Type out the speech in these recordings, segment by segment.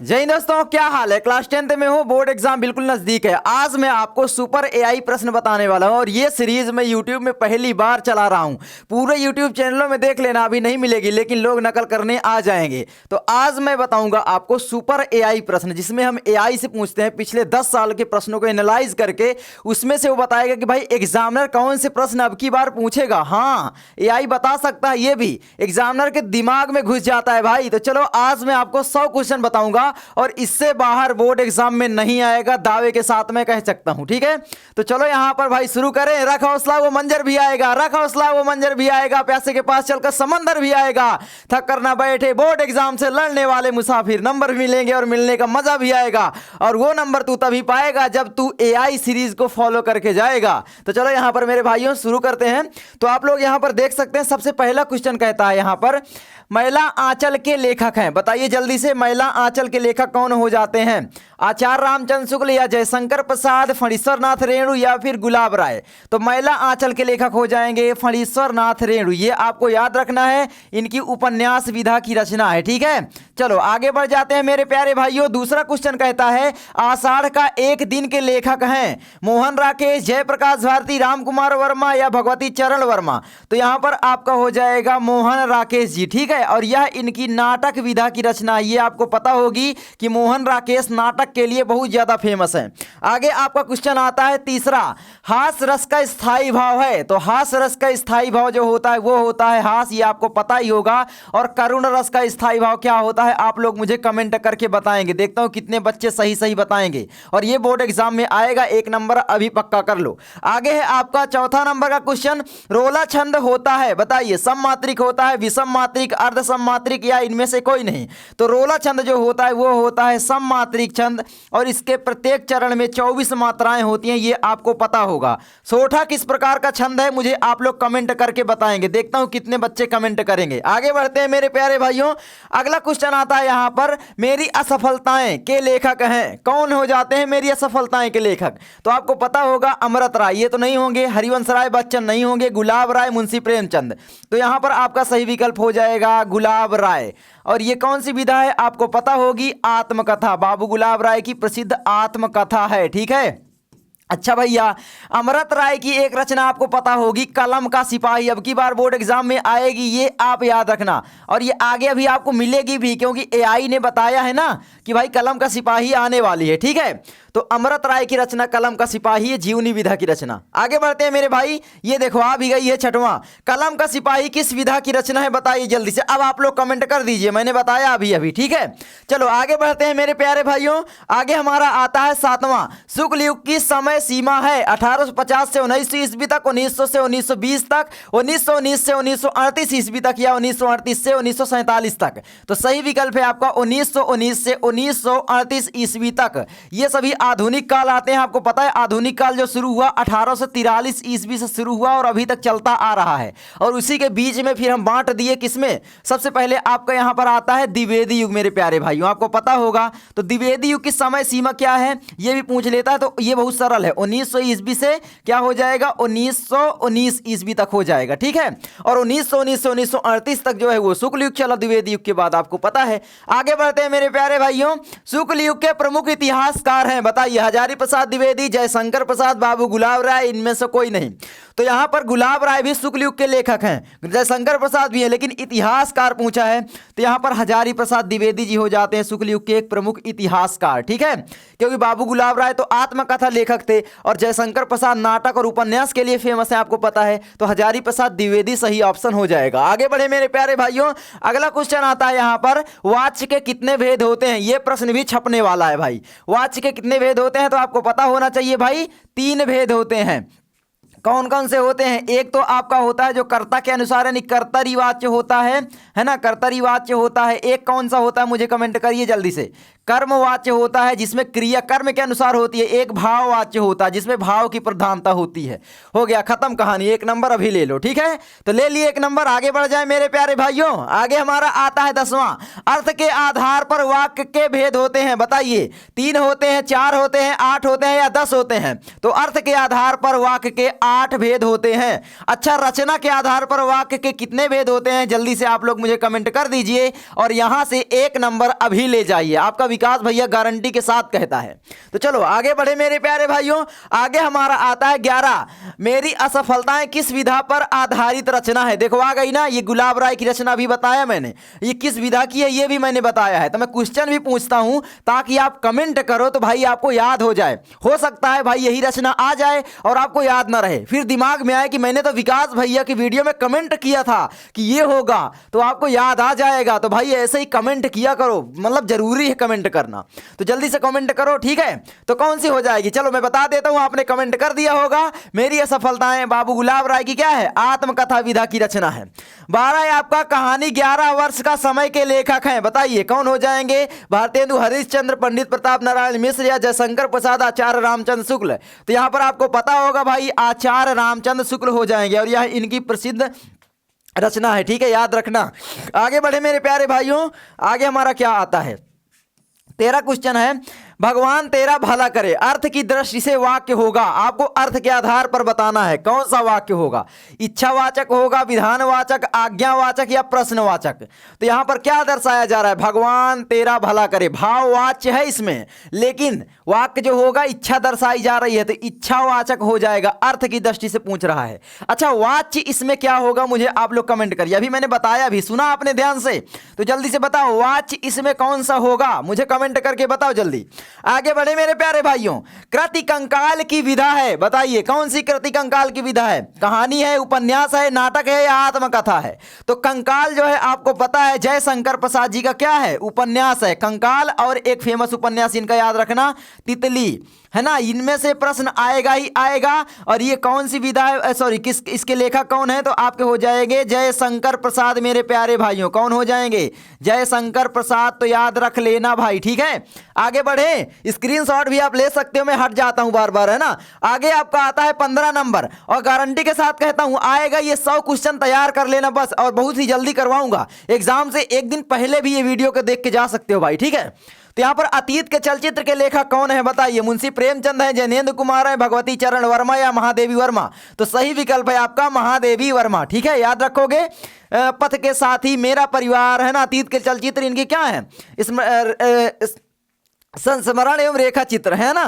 जय हिंद दोस्तों, क्या हाल है। क्लास 10th में हूँ, बोर्ड एग्जाम बिल्कुल नजदीक है। आज मैं आपको सुपर एआई प्रश्न बताने वाला हूँ और ये सीरीज मैं यूट्यूब में पहली बार चला रहा हूँ। पूरे यूट्यूब चैनलों में देख लेना, अभी नहीं मिलेगी, लेकिन लोग नकल करने आ जाएंगे। तो आज मैं बताऊंगा आपको सुपर एआई प्रश्न, जिसमें हम एआई से पूछते हैं पिछले 10 साल के प्रश्नों को एनालाइज करके। उसमें से वो बताएगा कि भाई एग्जामिनर कौन से प्रश्न अब की बार पूछेगा। हाँ, एआई बता सकता है, ये भी एग्जामिनर के दिमाग में घुस जाता है भाई। तो चलो आज मैं आपको 100 क्वेश्चन बताऊंगा और इससे बाहर बोर्ड एग्जाम में नहीं आएगा, दावे के साथ मैं कह सकता हूं। ठीक है, तो चलो यहां पर भाई शुरू करें। रख हौसला वो मंजर भी आएगा, रख हौसला वो मंजर भी आएगा, प्यासे के पास चलकर समंदर भी आएगा। थक कर ना बैठे बोर्ड एग्जाम से लड़ने वाले मुसाफिर, नंबर भी मिलेंगे और मिलने का मजा भी आएगा। और वो नंबर तू तभी पाएगा जब तू एआई सीरीज को फॉलो करके जाएगा। तो चलो यहां पर मेरे भाइयों शुरू करते हैं। तो आप लोग यहां पर देख सकते हैं, सबसे पहला क्वेश्चन कहता है यहां पर, महिला आंचल के लेखक हैं। बताइए जल्दी से, महिला आंचल के लेखक कौन हो जाते हैं? आचार्य रामचंद्र शुक्ल या जयशंकर प्रसाद, फणीश्वर नाथ रेणु या फिर गुलाब राय। तो महिला आंचल के लेखक हो जाएंगे फणीश्वर नाथ रेणु। ये आपको याद रखना है, इनकी उपन्यास विधा की रचना है। ठीक है, चलो आगे बढ़ जाते हैं मेरे प्यारे भाइयों। दूसरा क्वेश्चन कहता है, आषाढ़ का एक दिन के लेखक हैं मोहन राकेश, जयप्रकाश भारती, रामकुमार वर्मा या भगवती चरण वर्मा। तो यहां पर आपका हो जाएगा मोहन राकेश जी। ठीक है, और यह इनकी नाटक विधा की रचना। ये आपको पता होगी कि मोहन राकेश नाटक के लिए बहुत ज्यादा फेमस है। आगे आपका क्वेश्चन आता है तीसरा, हास्य रस का स्थायी भाव है। तो हास्य रस का स्थायी भाव जो होता है वो होता है हास्य, ये आपको पता ही होगा। और करुण रस का स्थायी भाव क्या होता है, आप लोग मुझे कमेंट करके बताएंगे। देखता हूं कितने बच्चे सही सही बताएंगे, और ये बोर्ड एग्जाम में आएगा। 1 नंबर अभी पक्का कर लो। आगे है आपका चौथा नंबर का क्वेश्चन, रोला छंद होता है। बताइए सममात्रिक होता है, विषम मात्रिक, अर्ध सममात्रिक या इनमें से कोई नहीं। तो रोला छंद जो होता है वो होता है सममात्रिक छंद, और इसके प्रत्येक चरण में 24 मात्राएं होती हैं, ये आपको पता होगा। सोठा किस प्रकार का छंद है, मुझे आप लोग कमेंट करके बताएंगे। देखता हूं कितने बच्चे कमेंट करेंगे। आगे बढ़ते हैं मेरे प्यारे भाइयों। अगला क्वेश्चन आता है यहां पर, मेरी असफलताएं के लेखक हैं। कौन हो जाते हैं मेरी असफलताएं के लेखक? तो आपको पता होगा अमृत राय, ये तो नहीं होंगे। हरिवंश राय बच्चन नहीं होंगे। गुलाब राय, मुंशी प्रेमचंद। तो यहां पर आपका सही विकल्प हो जाएगा गुलाब राय। और ये कौन सी विधा है आपको पता होगी, आत्मकथा। बाबू गुलाब राय की प्रसिद्ध आत्मकथा है। ठीक है, अच्छा भैया, अमृत राय की एक रचना आपको पता होगी, कलम का सिपाही। अब की बार बोर्ड एग्जाम में आएगी, ये आप याद रखना। और ये आगे अभी आपको मिलेगी भी, क्योंकि एआई ने बताया है ना कि भाई कलम का सिपाही आने वाली है। ठीक है, तो अमृत राय की रचना कलम का सिपाही है, जीवनी विधा की रचना। आगे बढ़ते हैं मेरे भाई, ये देखो आ भी गई है छठवां, कलम का सिपाही किस विधा की रचना है? बताइए जल्दी से। अब आप लोग कमेंट कर दीजिए, मैंने बताया अभी अभी। ठीक है, चलो आगे बढ़ते हैं मेरे प्यारे भाइयों। आगे हमारा आता है 7वां, शुक्ल युग की समय सीमा है 1850 से 1900 ईस्वी तक, 1900 से 1920 तक, 1919 से 1938 ईस्वी तक, या 1938 से 1947 तक। तो सही विकल्प है आपका 1919 से 1938 ईस्वी तक। ये सभी आधुनिक काल आते हैं। आपको पता है आधुनिक काल जो शुरू हुआ 1843 ईस्वी से शुरू हुआ और अभी तक चलता आ रहा है। और उसी के बीच में फिर हम बांट दिए किसमें? सबसे पहले आपका यहां पर आता है द्विवेदी युग। मेरे प्यारे भाइयों आपको पता होगा, तो द्विवेदी युग की समय सीमा क्या है ये भी पूछ लेता है। तो ये बहुत सरल है, 1900 ईस्वी से क्या हो जाएगा, 1919 ईस्वी तक हो जाएगा। ठीक है, और 1919 से 1938 तक जो है वो शुक्ल युग चला, द्विवेदी युग के बाद आपको पता है। आगे बढ़ते हैं मेरे प्यारे भाइयों। शुक्ल युग के प्रमुख इतिहासकार हैं। बताइए, हजारी प्रसाद द्विवेदी, जयशंकर प्रसाद, बाबू गुलाब राय, इनमें से कोई नहीं। तो यहां पर गुलाब राय भी शुक्ल युग के लेखक हैं, जयशंकर प्रसाद भी है, लेकिन इतिहासकार पूछा है तो यहां पर हजारी प्रसाद द्विवेदी जी हो जाते हैं शुक्ल युग के एक प्रमुख इतिहासकार। ठीक है, क्योंकि बाबू गुलाब राय तो आत्मकथा लेखक थे और जयशंकर प्रसाद नाटक और उपन्यास के लिए फेमस है, आपको पता है। तो हजारी प्रसाद द्विवेदी सही ऑप्शन हो जाएगा। आगे बढ़े मेरे प्यारे भाइयों। अगला क्वेश्चन आता है यहां पर, वाच्य के कितने भेद होते हैं? यह प्रश्न भी छपने वाला है भाई। वाच्य के कितने भेद होते हैं? तो आपको पता होना चाहिए भाई, 3 भेद होते हैं। कौन कौन से होते हैं? एक तो आपका होता है जो कर्ता के अनुसार, यानी कर्तरी वाच्य होता है ना, कर्तरी वाच्य होता है। एक कौन सा होता है मुझे कमेंट करिए जल्दी से। कर्म वाच्य होता है, जिसमें क्रिया कर्म के अनुसार होती है। एक भाव वाच्य होता है, जिसमें भाव की प्रधानता होती है। हो गया, खत्म कहानी। 1 नंबर अभी ले लो। ठीक है, तो ले लिए 1 नंबर। आगे बढ़ जाए मेरे प्यारे भाइयों। आगे हमारा आता है 10वां, अर्थ के आधार पर वाक्य के भेद होते हैं। बताइए, 3 होते हैं, 4 होते हैं, 8 होते हैं या 10 होते हैं? तो अर्थ के आधार पर वाक्य के 8 भेद होते हैं। अच्छा, रचना के आधार पर वाक्य के कितने भेद होते हैं, जल्दी से आप लोग मुझे कमेंट कर दीजिए और यहां से 1 नंबर अभी ले जाइए, आपका विकास भैया गारंटी के साथ कहता है। तो चलो आगे बढ़े मेरे प्यारे भाइयों। आगे हमारा आता है 11, मेरी असफलताएं किस विधा पर आधारित रचना है। देखो आ गई ना, ये गुलाब राय की रचना भी बताया मैंने, ये किस विधा की है ये भी मैंने बताया है। तो मैं क्वेश्चन भी पूछता हूं ताकि आप कमेंट करो तो भाई आपको याद हो जाए। हो सकता है भाई यही रचना आ जाए और आपको याद ना रहे, फिर दिमाग में आए कि मैंने तो विकास भैया की वीडियो में कमेंट किया था कि ये होगा, तो आपको याद आ जाएगा। तो भाई ऐसे ही कमेंट किया करो, मतलब जरूरी है कमेंट करना, तो जल्दी से कमेंट करो, ठीक है। तो कौन सी हो जाएगी, चलो मैं बता देता हूं, आपने कमेंट कर दिया होगा। मेरी असफलताएं बाबू गुलाब राय की क्या है, आत्मकथा विधा की रचना है। 12 आपका कहानी 11 वर्ष का समय के लेखक हैं, बताइए कौन हो जाएंगे, भारतेंदु हरिश्चंद्र, पंडित प्रताप नारायण मिश्र या जयशंकर प्रसाद, आचार्य रामचंद्र शुक्ल। तो यहां पर आपको पता होगा भाई आचार्य रामचंद्र शुक्ल हो जाएंगे और यह इनकी प्रसिद्ध रचना है, ठीक है, याद रखना। आगे बढ़े मेरे प्यारे भाइयों। आगे हमारा क्या आता है, 13 क्वेश्चन है, भगवान तेरा भला करे अर्थ की दृष्टि से वाक्य होगा। आपको अर्थ के आधार पर बताना है कौन सा वाक्य होगा, इच्छावाचक होगा, विधानवाचक, आज्ञावाचक या प्रश्नवाचक। तो यहां पर क्या दर्शाया जा रहा है, भगवान तेरा भला करे, भाववाच्य है इसमें, लेकिन वाक्य जो होगा इच्छा दर्शाई जा रही है, तो इच्छावाचक हो जाएगा, अर्थ की दृष्टि से पूछ रहा है। अच्छा, वाच्य इसमें क्या होगा, मुझे आप लोग कमेंट करिए, अभी मैंने बताया भी, सुना आपने ध्यान से, तो जल्दी से बताओ वाच्य इसमें कौन सा होगा, मुझे कमेंट करके बताओ जल्दी। आगे बढ़े मेरे प्यारे भाइयों। कृति कंकाल की विधा है, बताइए कौन सी कृति कंकाल की विधा है, कहानी है, उपन्यास है, नाटक है या आत्मकथा है। तो कंकाल जो है आपको पता है जयशंकर प्रसाद जी का क्या है, उपन्यास है कंकाल, और एक फेमस उपन्यास इनका याद रखना तितली, है ना। इनमें से प्रश्न आएगा ही आएगा। और ये कौन सी विधा है, सॉरी किस, इसके लेखक कौन है, तो आपके हो जाएंगे जयशंकर प्रसाद मेरे प्यारे भाइयों, कौन हो जाएंगे, जयशंकर प्रसाद। तो याद रख लेना भाई, ठीक है। आगे बढ़े, स्क्रीनशॉट भी आप ले सकते हो, मैं हट जाता हूं बार बार, है ना। आगे आपका आता है 15 नंबर, और गारंटी के साथ कहता हूं आएगा ये 100 क्वेश्चन तैयार कर लेना बस, और बहुत ही जल्दी करवाऊंगा एग्जाम से एक दिन पहले भी ये वीडियो को देख के जा सकते हो भाई, ठीक है। तो यहां पर अतीत के चलचित्र के लेखक कौन है, बताइए, मुंशी प्रेमचंद है, जैनेन्द्र कुमार है, भगवती चरण वर्मा या महादेवी वर्मा। तो सही विकल्प है आपका महादेवी वर्मा, ठीक है, याद रखोगे। पथ के साथी, मेरा परिवार, है ना, अतीत के चलचित्र इनके क्या है, इसमें संस्मरण एवं रेखा चित्र, है ना।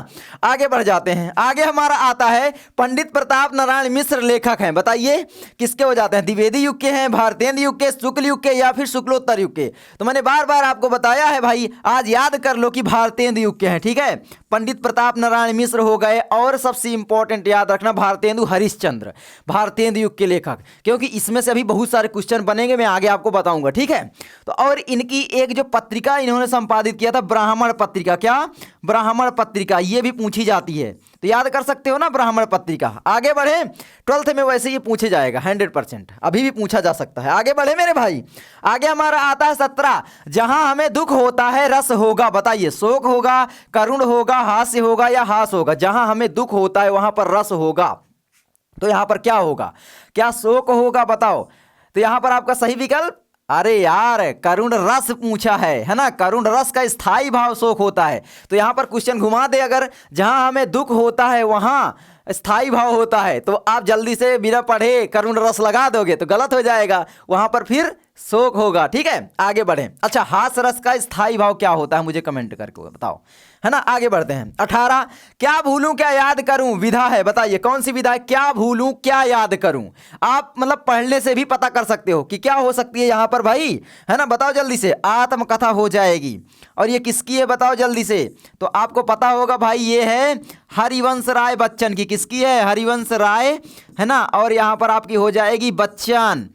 आगे बढ़ जाते हैं। आगे हमारा आता है पंडित प्रताप नारायण मिश्र लेखक हैं, बताइए किसके हो जाते हैं, द्विवेदी युग के हैं, भारतेंदु युग के, शुक्ल युग के या फिर शुक्लोत्तर युग के। तो मैंने बार बार आपको बताया है भाई, आज याद कर लो कि भारतेंदु युग के हैं, ठीक है। पंडित प्रताप नारायण मिश्र हो गए, और सबसे इंपॉर्टेंट याद रखना भारतेंदु हरिश्चंद्र, भारतेंदु युग के लेखक, क्योंकि इसमें से अभी बहुत सारे क्वेश्चन बनेंगे, मैं आगे आपको बताऊंगा, ठीक है। तो और इनकी एक जो पत्रिका इन्होंने संपादित किया था, ब्राह्मण पत्रिका, क्या, ब्राह्मण पत्रिका, ये भी पूछी जाती है, तो याद कर सकते हो ना ब्राह्मण पत्रिका। आगे बढ़े, 12th में वैसे ये पूछे जाएगा 100%, अभी भी पूछा जा सकता है। आगे बढ़े मेरे भाई। आगे हमारा आता है 17, जहां हमें दुख होता है रस होगा, बताइए शोक होगा, करुण होगा, हास्य होगा या हास होगा। जहां हमें दुख होता है वहां पर रस होगा, तो यहां पर क्या होगा, क्या शोक होगा, बताओ। तो यहां पर आपका सही विकल्प, अरे यार करुण रस पूछा है ना, करुण रस का स्थायी भाव शोक होता है। तो यहां पर क्वेश्चन घुमा दे, अगर जहां हमें दुख होता है वहां स्थायी भाव होता है, तो आप जल्दी से बिना पढ़े करुण रस लगा दोगे तो गलत हो जाएगा, वहां पर फिर शोक होगा, ठीक है। आगे बढ़े। अच्छा, हास रस का स्थायी भाव क्या होता है, मुझे कमेंट करके बताओ, है ना। आगे बढ़ते हैं। 18, क्या भूलूं क्या याद करूं विधा है, बताइए कौन सी विधा है, क्या भूलूं क्या याद करूं। आप मतलब पढ़ने से भी पता कर सकते हो कि क्या हो सकती है यहां पर भाई, है ना। बताओ जल्दी से, आत्मकथा हो जाएगी। और ये किसकी है बताओ जल्दी से, तो आपको पता होगा भाई, ये है हरिवंश राय बच्चन की। किसकी है, हरिवंश राय, है ना। और यहां पर आपकी हो जाएगी बच्चन,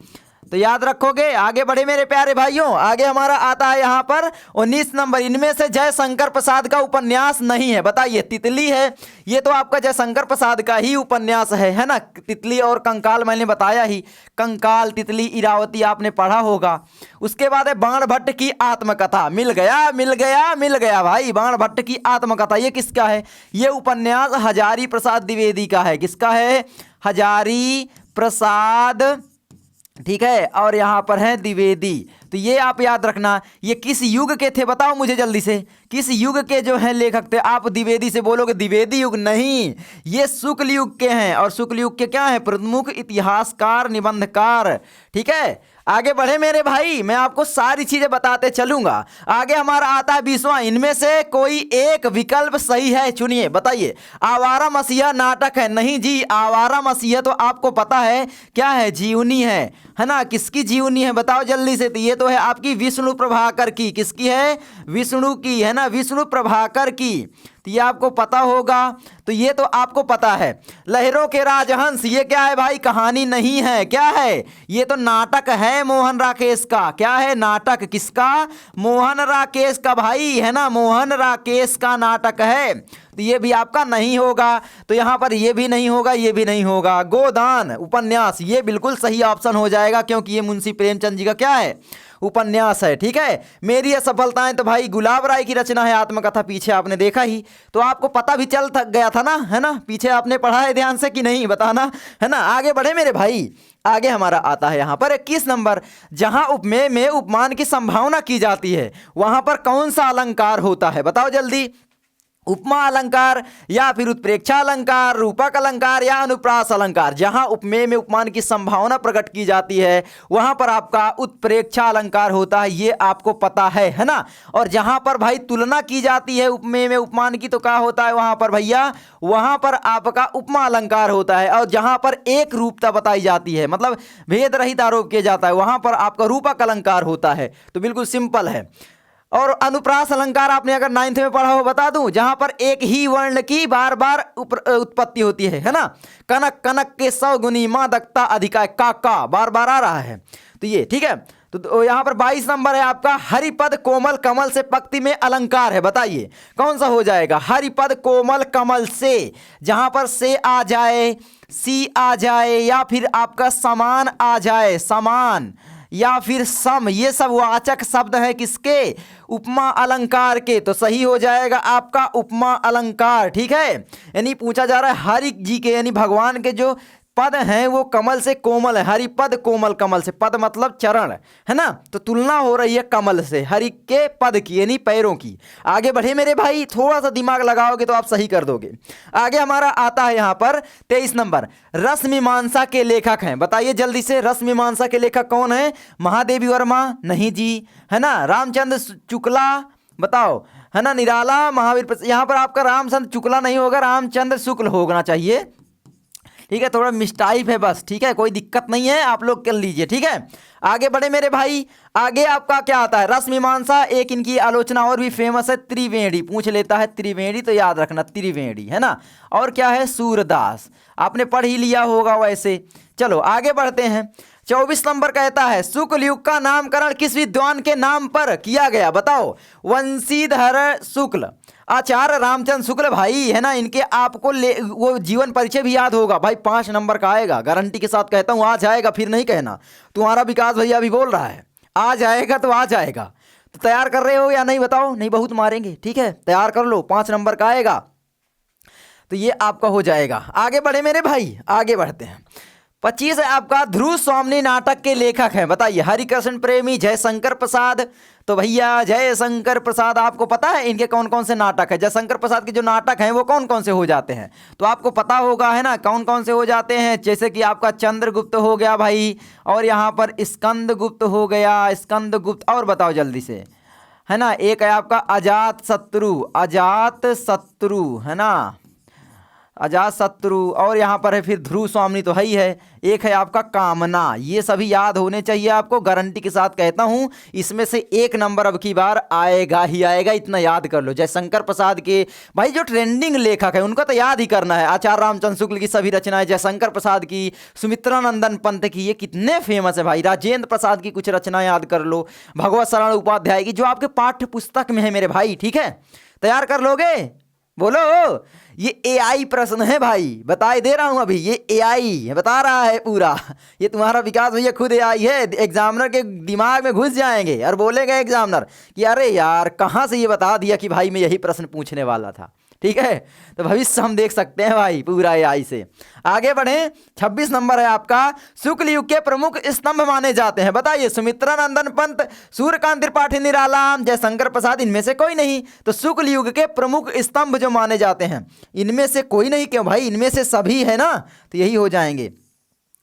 तो याद रखोगे। आगे बढ़े मेरे प्यारे भाइयों। आगे हमारा आता है यहाँ पर 19 नंबर, इनमें से जयशंकर प्रसाद का उपन्यास नहीं है, बताइए। तितली है, ये तो आपका जयशंकर प्रसाद का ही उपन्यास है ना। तितली और कंकाल मैंने बताया ही, कंकाल, तितली, इरावती आपने पढ़ा होगा। उसके बाद है बाण भट्ट की आत्मकथा, मिल गया मिल गया मिल गया भाई, बाण भट्ट की आत्मकथा। ये किसका है, ये उपन्यास हजारी प्रसाद द्विवेदी का है। किसका है, हजारी प्रसाद, ठीक है। और यहां पर है द्विवेदी, तो ये आप याद रखना। ये किस युग के थे बताओ मुझे जल्दी से, किस युग के जो है लेखक थे? आप द्विवेदी से बोलोगे द्विवेदी युग नहीं, ये शुक्ल युग के हैं। और शुक्ल युग के क्या है? प्रमुख इतिहासकार, निबंधकार। ठीक है, आगे बढ़े मेरे भाई, मैं आपको सारी चीजें बताते चलूंगा। आगे हमारा आता है 20वां, इनमें से कोई एक विकल्प सही है, चुनिए, बताइए। आवारा मसीहा नाटक है? नहीं जी, आवारा मसीहा तो आपको पता है क्या है, जीवनी है ना? किसकी जीवनी है बताओ जल्दी से? तो ये तो है आपकी विष्णु प्रभाकर की। किसकी है? विष्णु की, है ना, विष्णु प्रभाकर की। तो ये आपको पता होगा, तो ये तो आपको पता है। लहरों के राजहंस, ये क्या है भाई? कहानी नहीं है, क्या है? ये तो नाटक है मोहन राकेश का। क्या है? नाटक। किसका? मोहन राकेश का भाई, है ना, मोहन राकेश का नाटक है। तो ये भी आपका नहीं होगा। तो यहां पर ये भी नहीं होगा, ये भी नहीं होगा। गोदान उपन्यास, ये बिल्कुल सही ऑप्शन हो जाएगा, क्योंकि ये मुंशी प्रेमचंद जी का क्या है? उपन्यास है। ठीक है, मेरी असफलताएं तो भाई गुलाब राय की रचना है, आत्मकथा। पीछे आपने देखा ही, तो आपको पता भी चल गया था ना, है ना? पीछे आपने पढ़ा है ध्यान से कि नहीं, बताना, है ना? आगे बढ़े मेरे भाई, आगे हमारा आता है यहां पर 21 नंबर। जहां उपमेय में उपमान की संभावना की जाती है, वहां पर कौन सा अलंकार होता है बताओ जल्दी? उपमा अलंकार, या फिर उत्प्रेक्षा अलंकार, रूपक अलंकार, या अनुप्रास अलंकार? जहां उपमेय में उपमान की संभावना प्रकट की जाती है, वहां पर आपका उत्प्रेक्षा अलंकार होता है, ये आपको पता है ना? और जहां पर भाई तुलना की जाती है उपमेय में उपमान की, तो क्या होता है वहां पर भैया? वहां पर आपका उपमा अलंकार होता है। और जहां पर एक रूपता बताई जाती है, मतलब भेद रहित आरोप किया जाता है, वहां पर आपका रूपक अलंकार होता है। तो बिल्कुल सिंपल है। और अनुप्रास अलंकार आपने अगर 9th में पढ़ा हो बता दूं, जहां पर एक ही वर्ण की बार बार उत्पत्ति होती है ना? कनक कनक के 100 गुनी मादकता अधिका, का बार बार आ रहा है। तो ये ठीक है। तो यहां पर 22 नंबर है आपका, हरिपद कोमल कमल से पंक्ति में अलंकार है, बताइए कौन सा हो जाएगा? हरिपद कोमल कमल से, जहां पर से आ जाए, सी आ जाए, या फिर आपका समान आ जाए, समान, या फिर सम, ये सब वाचक शब्द है किसके? उपमा अलंकार के। तो सही हो जाएगा आपका उपमा अलंकार। ठीक है, यानी पूछा जा रहा है हरि जी के, यानी भगवान के जो पद हैं वो कमल से कोमल है। हरिपद कोमल कमल से, पद मतलब चरण, है ना? तो तुलना हो रही है कमल से, हरि के पद की, यानी पैरों की। आगे बढ़े मेरे भाई, थोड़ा सा दिमाग लगाओगे तो आप सही कर दोगे। आगे हमारा आता है यहाँ पर 23 नंबर, रस मीमांसा के लेखक हैं, बताइए जल्दी से। रस मीमांसा के लेखक कौन है? महादेवी वर्मा? नहीं जी, है ना? रामचंद्र शुक्ला, बताओ, है ना? निराला महावीर। यहाँ पर आपका रामचंद्र शुक्ला नहीं होगा, रामचंद्र शुक्ल होना चाहिए। ठीक है, थोड़ा मिस्टाइप है बस। ठीक है, कोई दिक्कत नहीं है, आप लोग कर लीजिए। ठीक है, आगे बढ़े मेरे भाई। आगे आपका क्या आता है? रस मीमांसा। एक इनकी आलोचना और भी फेमस है, त्रिवेणी। पूछ लेता है त्रिवेणी, तो याद रखना त्रिवेणी, है ना? और क्या है? सूरदास। आपने पढ़ ही लिया होगा वैसे। चलो आगे बढ़ते हैं। 24 नंबर कहता है, शुक्ल युग का नामकरण किस विद्वान के नाम पर किया गया बताओ? वंशीधर शुक्ल, आचार्य रामचंद्र शुक्ल भाई, है ना? इनके आपको वो जीवन परिचय भी याद होगा भाई। 5 नंबर का आएगा, गारंटी के साथ कहता हूं, आ जाएगा, फिर नहीं कहना। तुम्हारा विकास भैया भी बोल रहा है आ जाएगा, तो आ जाएगा। तो तैयार कर रहे हो या नहीं बताओ? नहीं, बहुत मारेंगे। ठीक है, तैयार कर लो, 5 नंबर का आएगा, तो ये आपका हो जाएगा। आगे बढ़े मेरे भाई, आगे बढ़ते हैं। 25 है आपका, ध्रुव स्वामी नाटक के लेखक हैं, बताइए। हरिकृष्ण प्रेमी, जयशंकर प्रसाद। तो भैया जयशंकर प्रसाद आपको पता है इनके कौन कौन से नाटक है? जयशंकर प्रसाद के जो नाटक हैं वो कौन कौन से हो जाते हैं? तो आपको पता होगा, है ना, कौन कौन से हो जाते हैं? जैसे कि आपका चंद्रगुप्त हो गया भाई, और यहाँ पर स्कंदगुप्त हो गया, स्कंदगुप्त। और बताओ जल्दी से, है ना? एक है आपका अजात शत्रु, अजात शत्रु, है ना, अजात शत्रु। और यहाँ पर है फिर ध्रुव स्वामी, तो है ही है। एक है आपका कामना। ये सभी याद होने चाहिए आपको, गारंटी के साथ कहता हूँ। इसमें से 1 नंबर अब की बार आएगा ही आएगा, इतना याद कर लो। जयशंकर प्रसाद के भाई जो ट्रेंडिंग लेखक है उनको तो याद ही करना है। आचार्य रामचंद्र शुक्ल की सभी रचनाएं, जयशंकर प्रसाद की, सुमित्रानंदन पंत की, ये कितने फेमस है भाई। राजेंद्र प्रसाद की कुछ रचनाएं याद कर लो, भगवत शरण उपाध्याय की, जो आपके पाठ्य पुस्तक में है मेरे भाई। ठीक है, तैयार कर लोगे? बोलो। ये एआई प्रश्न है भाई, बताए दे रहा हूं अभी। ये एआई बता रहा है पूरा, ये तुम्हारा विकास भैया खुद एआई है। एग्जामिनर के दिमाग में घुस जाएंगे और बोलेगा एग्जामिनर कि अरे यार कहाँ से ये बता दिया कि भाई मैं यही प्रश्न पूछने वाला था। ठीक है, तो भविष्य हम देख सकते हैं भाई पूरा एआई से। आगे बढ़े, 26 नंबर है आपका, शुक्ल युग के प्रमुख स्तंभ माने जाते हैं। बताइए, सुमित्रा नंदन पंत, सूर्यकांत त्रिपाठी, निरालाम, जयशंकर प्रसाद, इनमें से कोई नहीं। तो शुक्ल युग के प्रमुख स्तंभ जो माने जाते हैं, इनमें से कोई नहीं। क्यों भाई, इनमें से सभी है ना, तो यही हो जाएंगे।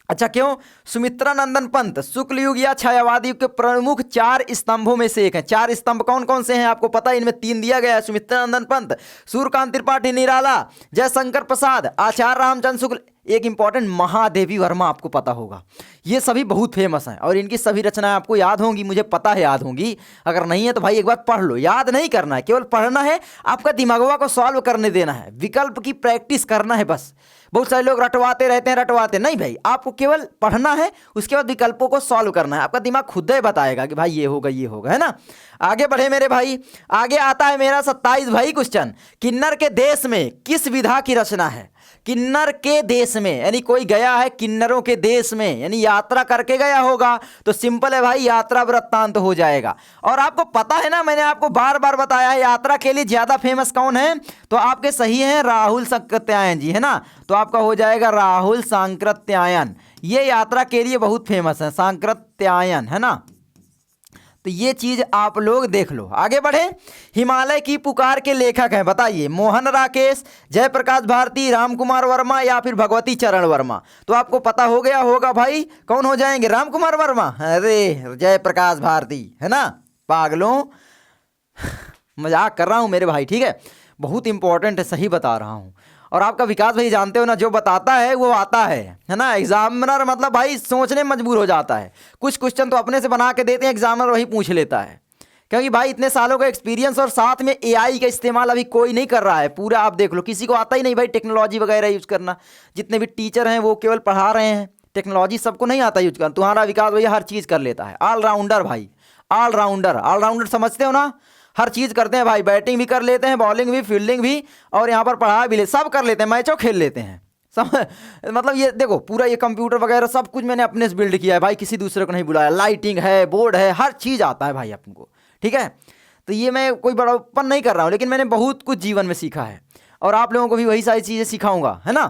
अच्छा, क्यों? सुमित्रा नंदन पंत शुक्ल युग या छायावादी युग के प्रमुख 4 स्तंभों में से एक है। 4 स्तंभ कौन कौन से हैं आपको पता है? इनमें 3 दिया गया है, सुमित्रा नंदन पंत, सूर्यकांत त्रिपाठी, निराला, जयशंकर प्रसाद, आचार्य रामचंद्र शुक्ल, एक इंपॉर्टेंट महादेवी वर्मा, आपको पता होगा। ये सभी बहुत फेमस हैं और इनकी सभी रचनाएं आपको याद होंगी, मुझे पता है याद होंगी। अगर नहीं है तो भाई एक बार पढ़ लो, याद नहीं करना है, केवल पढ़ना है, आपका दिमागवा को सॉल्व करने देना है, विकल्प की प्रैक्टिस करना है बस। बहुत सारे लोग रटवाते रहते हैं, रटवाते नहीं भाई, आपको केवल पढ़ना है, उसके बाद विकल्पों को सॉल्व करना है, आपका दिमाग खुद ही बताएगा कि भाई ये होगा ये होगा, है ना। आगे बढ़े मेरे भाई, आगे आता है मेरा 27 भाई क्वेश्चन, किन्नर के देश में किस विधा की रचना है? किन्नर के देश में, यानी कोई गया है किन्नरों के देश में, यानी यात्रा करके गया होगा, तो सिंपल है भाई, यात्रा वृत्तांत हो जाएगा। और आपको पता है ना, मैंने आपको बार बार बताया है, यात्रा के लिए ज्यादा फेमस कौन है? तो आपके सही हैं राहुल सांकृत्यायन जी, है ना। तो आपका हो जाएगा राहुल सांकृत्यायन, ये यात्रा के लिए बहुत फेमस है, सांकृत्यायन, है ना। तो ये चीज आप लोग देख लो। आगे बढ़े, हिमालय की पुकार के लेखक हैं, बताइए, मोहन राकेश, जयप्रकाश भारती, रामकुमार वर्मा या फिर भगवती चरण वर्मा? तो आपको पता हो गया होगा भाई, कौन हो जाएंगे? रामकुमार वर्मा, अरे जयप्रकाश भारती, है ना। पागलों, मजाक कर रहा हूं मेरे भाई, ठीक है, बहुत इंपॉर्टेंट है, सही बता रहा हूं। और आपका विकास भाई जानते हो ना, जो बताता है वो आता है ना। एग्जामिनर मतलब भाई सोचने में मजबूर हो जाता है, कुछ क्वेश्चन तो अपने से बना के देते हैं, एग्जामिनर वही पूछ लेता है, क्योंकि भाई इतने सालों का एक्सपीरियंस और साथ में एआई का इस्तेमाल अभी कोई नहीं कर रहा है पूरा। आप देख लो, किसी को आता ही नहीं भाई टेक्नोलॉजी वगैरह यूज करना। जितने भी टीचर हैं वो केवल पढ़ा रहे हैं, टेक्नोलॉजी सबको नहीं आता यूज करना। तुम्हारा विकास भैया हर चीज़ कर लेता है, ऑलराउंडर भाई, ऑलराउंडर। ऑलराउंडर समझते हो ना, हर चीज़ करते हैं भाई, बैटिंग भी कर लेते हैं, बॉलिंग भी, फील्डिंग भी, और यहाँ पर पढ़ा भी ले, सब कर लेते हैं, मैचों खेल लेते हैं सब। मतलब ये देखो, पूरा ये कंप्यूटर वगैरह सब कुछ मैंने अपने से बिल्ड किया है भाई, किसी दूसरे को नहीं बुलाया। लाइटिंग है, बोर्ड है, हर चीज़ आता है भाई अपन को, ठीक है। तो ये मैं कोई बड़ापन नहीं कर रहा हूँ, लेकिन मैंने बहुत कुछ जीवन में सीखा है और आप लोगों को भी वही सारी चीज़ें सिखाऊंगा, है ना।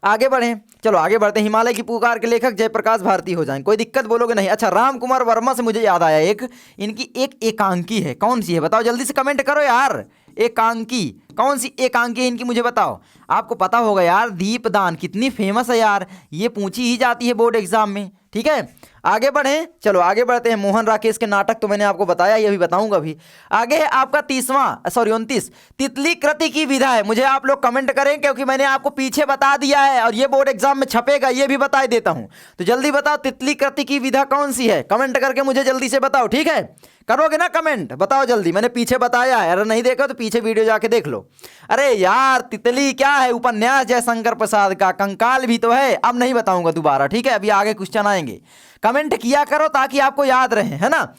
आगे बढ़ें, चलो आगे बढ़ते हैं। हिमालय की पुकार के लेखक जयप्रकाश भारती हो जाएंगे, कोई दिक्कत बोलोगे नहीं। अच्छा, रामकुमार वर्मा से मुझे याद आया, एक इनकी एक एकांकी है, कौन सी है बताओ, जल्दी से कमेंट करो यार। एकांकी, कौन सी एकांकी है इनकी, मुझे बताओ। आपको पता होगा यार, दीपदान कितनी फेमस है यार, ये पूछी ही जाती है बोर्ड एग्जाम में, ठीक है। आगे बढ़ें, चलो आगे बढ़ते हैं। मोहन राकेश के नाटक तो मैंने आपको बताया, ये भी बताऊंगा भी। आगे है आपका 29 तितली कृति की विधा है। मुझे आप लोग कमेंट करें, क्योंकि मैंने आपको पीछे बता दिया है और ये बोर्ड एग्जाम में छपेगा, ये भी बता देता हूं। तो जल्दी बताओ, तितली कृति की विधा कौन सी है? कमेंट करके मुझे जल्दी से बताओ, ठीक है। करोगे ना कमेंट, बताओ जल्दी, मैंने पीछे बताया है, अगर नहीं देखा तो पीछे वीडियो जाके देख लो। अरे यार, तितली क्या है? उपन्यास जयशंकर प्रसाद का, कंकाल भी तो है। अब नहीं बताऊंगा दोबारा, ठीक है, अभी आगे क्वेश्चन आएंगे। कमेंट किया करो ताकि आपको याद रहे, है ना।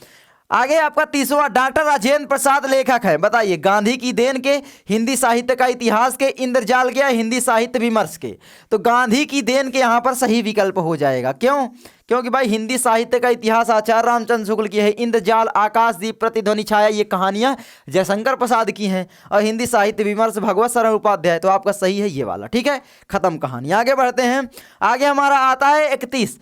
आगे आपका 30वां, डॉक्टर राजेंद्र प्रसाद लेखक है, बताइए। गांधी की देन के, हिंदी साहित्य का इतिहास के, इंद्रजाल के, हिंदी साहित्य विमर्श के? तो गांधी की देन के यहाँ पर सही विकल्प हो जाएगा। क्यों? क्योंकि भाई हिंदी साहित्य का इतिहास आचार्य रामचंद्र शुक्ल की है, इंद्रजाल, आकाशदीप, प्रतिध्वनि छाया, ये कहानियां जयशंकर प्रसाद की हैं, और हिंदी साहित्य विमर्श भगवत शरण उपाध्याय। तो आपका सही है ये वाला, ठीक है, खत्म कहानी। आगे बढ़ते हैं, आगे हमारा आता है 31,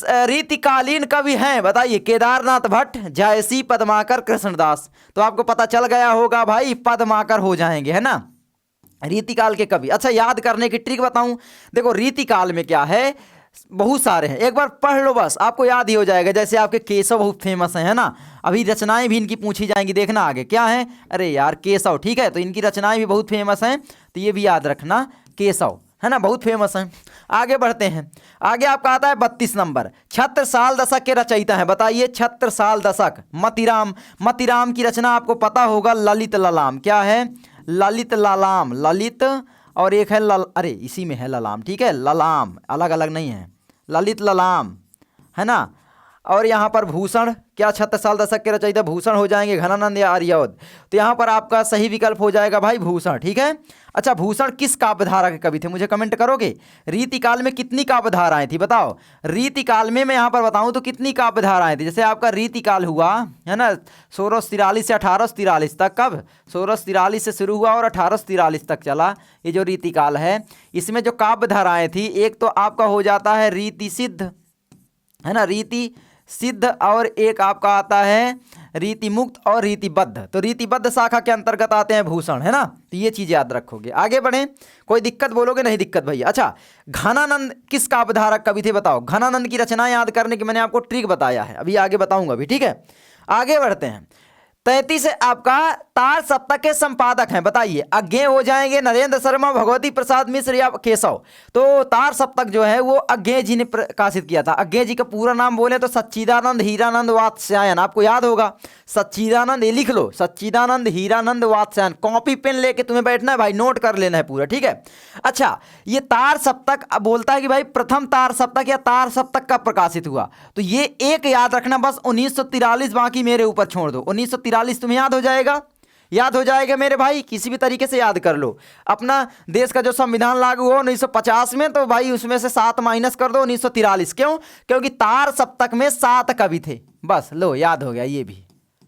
रीतिकालीन कवि हैं, बताइए। केदारनाथ भट्ट, जायसी, पद्माकर, कृष्णदास? तो आपको पता चल गया होगा भाई, पद्माकर हो जाएंगे, है ना, रीतिकाल के कवि। अच्छा, याद करने की ट्रिक बताऊं, देखो रीतिकाल में क्या है, बहुत सारे हैं, एक बार पढ़ लो बस, आपको याद ही हो जाएगा। जैसे आपके केशव बहुत फेमस है ना, अभी रचनाएं भी इनकी पूछी जाएंगी, देखना आगे क्या है। अरे यार केशव, ठीक है, तो इनकी रचनाएं भी बहुत फेमस हैं, तो ये भी याद रखना, केशव, है ना, बहुत फेमस हैं। आगे बढ़ते हैं, आगे आपका आता है 32 नंबर, छत्रसाल दशक के रचयिता हैं, बताइए। छत्रसाल दशक, मतिराम। मतिराम की रचना आपको पता होगा, ललित ललाम। क्या है? ललित ललाम, ललित, और एक है अरे इसी में है ललाम, ठीक है, ललाम अलग अलग नहीं है, ललित ललाम, है ना। और यहाँ पर भूषण, क्या 36 साल दशक के रचयिता भूषण हो जाएंगे, घनानंद या आर्योद। तो यहाँ पर आपका सही विकल्प हो जाएगा भाई भूषण। ठीक है। अच्छा, भूषण किस काव्यधारा के कवि थे, मुझे कमेंट करोगे। रीतिकाल में कितनी काव्यधाराएं थी बताओ। रीतिकाल में मैं यहाँ पर बताऊँ तो कितनी काव्यधाराएं थी। जैसे आपका रीतिकाल हुआ है ना 1643 से 1843 तक। कब 1643 से शुरू हुआ और 1843 तक चला ये जो रीतिकाल है। इसमें जो काव्यधाराएं थी, एक तो आपका हो जाता है रीति सिद्ध, है ना, रीति सिद्ध, और एक आपका आता है रीति मुक्त और रीतिबद्ध। तो रीतिबद्ध शाखा के अंतर्गत आते हैं भूषण, है ना। तो ये चीज याद रखोगे। आगे बढ़ें, कोई दिक्कत बोलोगे, नहीं दिक्कत भैया। अच्छा, घनानंद किस काव्यधारा कवि थे बताओ। घनानंद की रचना याद करने की मैंने आपको ट्रिक बताया है, अभी आगे बताऊंगा भी। ठीक है, आगे बढ़ते हैं। 33 से आपका तार सप्तक के संपादक हैं, बताइए। अज्ञे हो जाएंगे नरेंद्र शर्मा, भगवती प्रसाद मिश्र या केशव। तो तार सप्तक जो है वो अज्ञे जी ने प्रकाशित किया था। अज्ञे जी का पूरा नाम बोले तो सच्चिदानंद हीरानंद वात्स्यायन, आपको याद होगा। सच्चिदानंद, ये लिख लो, सच्चिदानंद हीरानंद वात्स्यायन। कॉपी पेन लेके तुम्हें बैठना है भाई, नोट कर लेना है पूरा। ठीक है। अच्छा, ये तार सप्तक बोलता है कि भाई प्रथम तार सप्तक या तार सप्तक कब प्रकाशित हुआ। तो ये एक याद रखना बस, 1943, बाकी मेरे ऊपर छोड़ दो। 1943 तुम्हें याद हो जाएगा, याद हो जाएगा मेरे भाई, किसी भी तरीके से याद कर लो। अपना देश का जो संविधान लागू हो 1950 में, तो भाई उसमें से 7 माइनस कर दो 1943। क्यों? क्योंकि तार सप्तक में 7 कवि थे। बस लो, याद हो गया ये भी,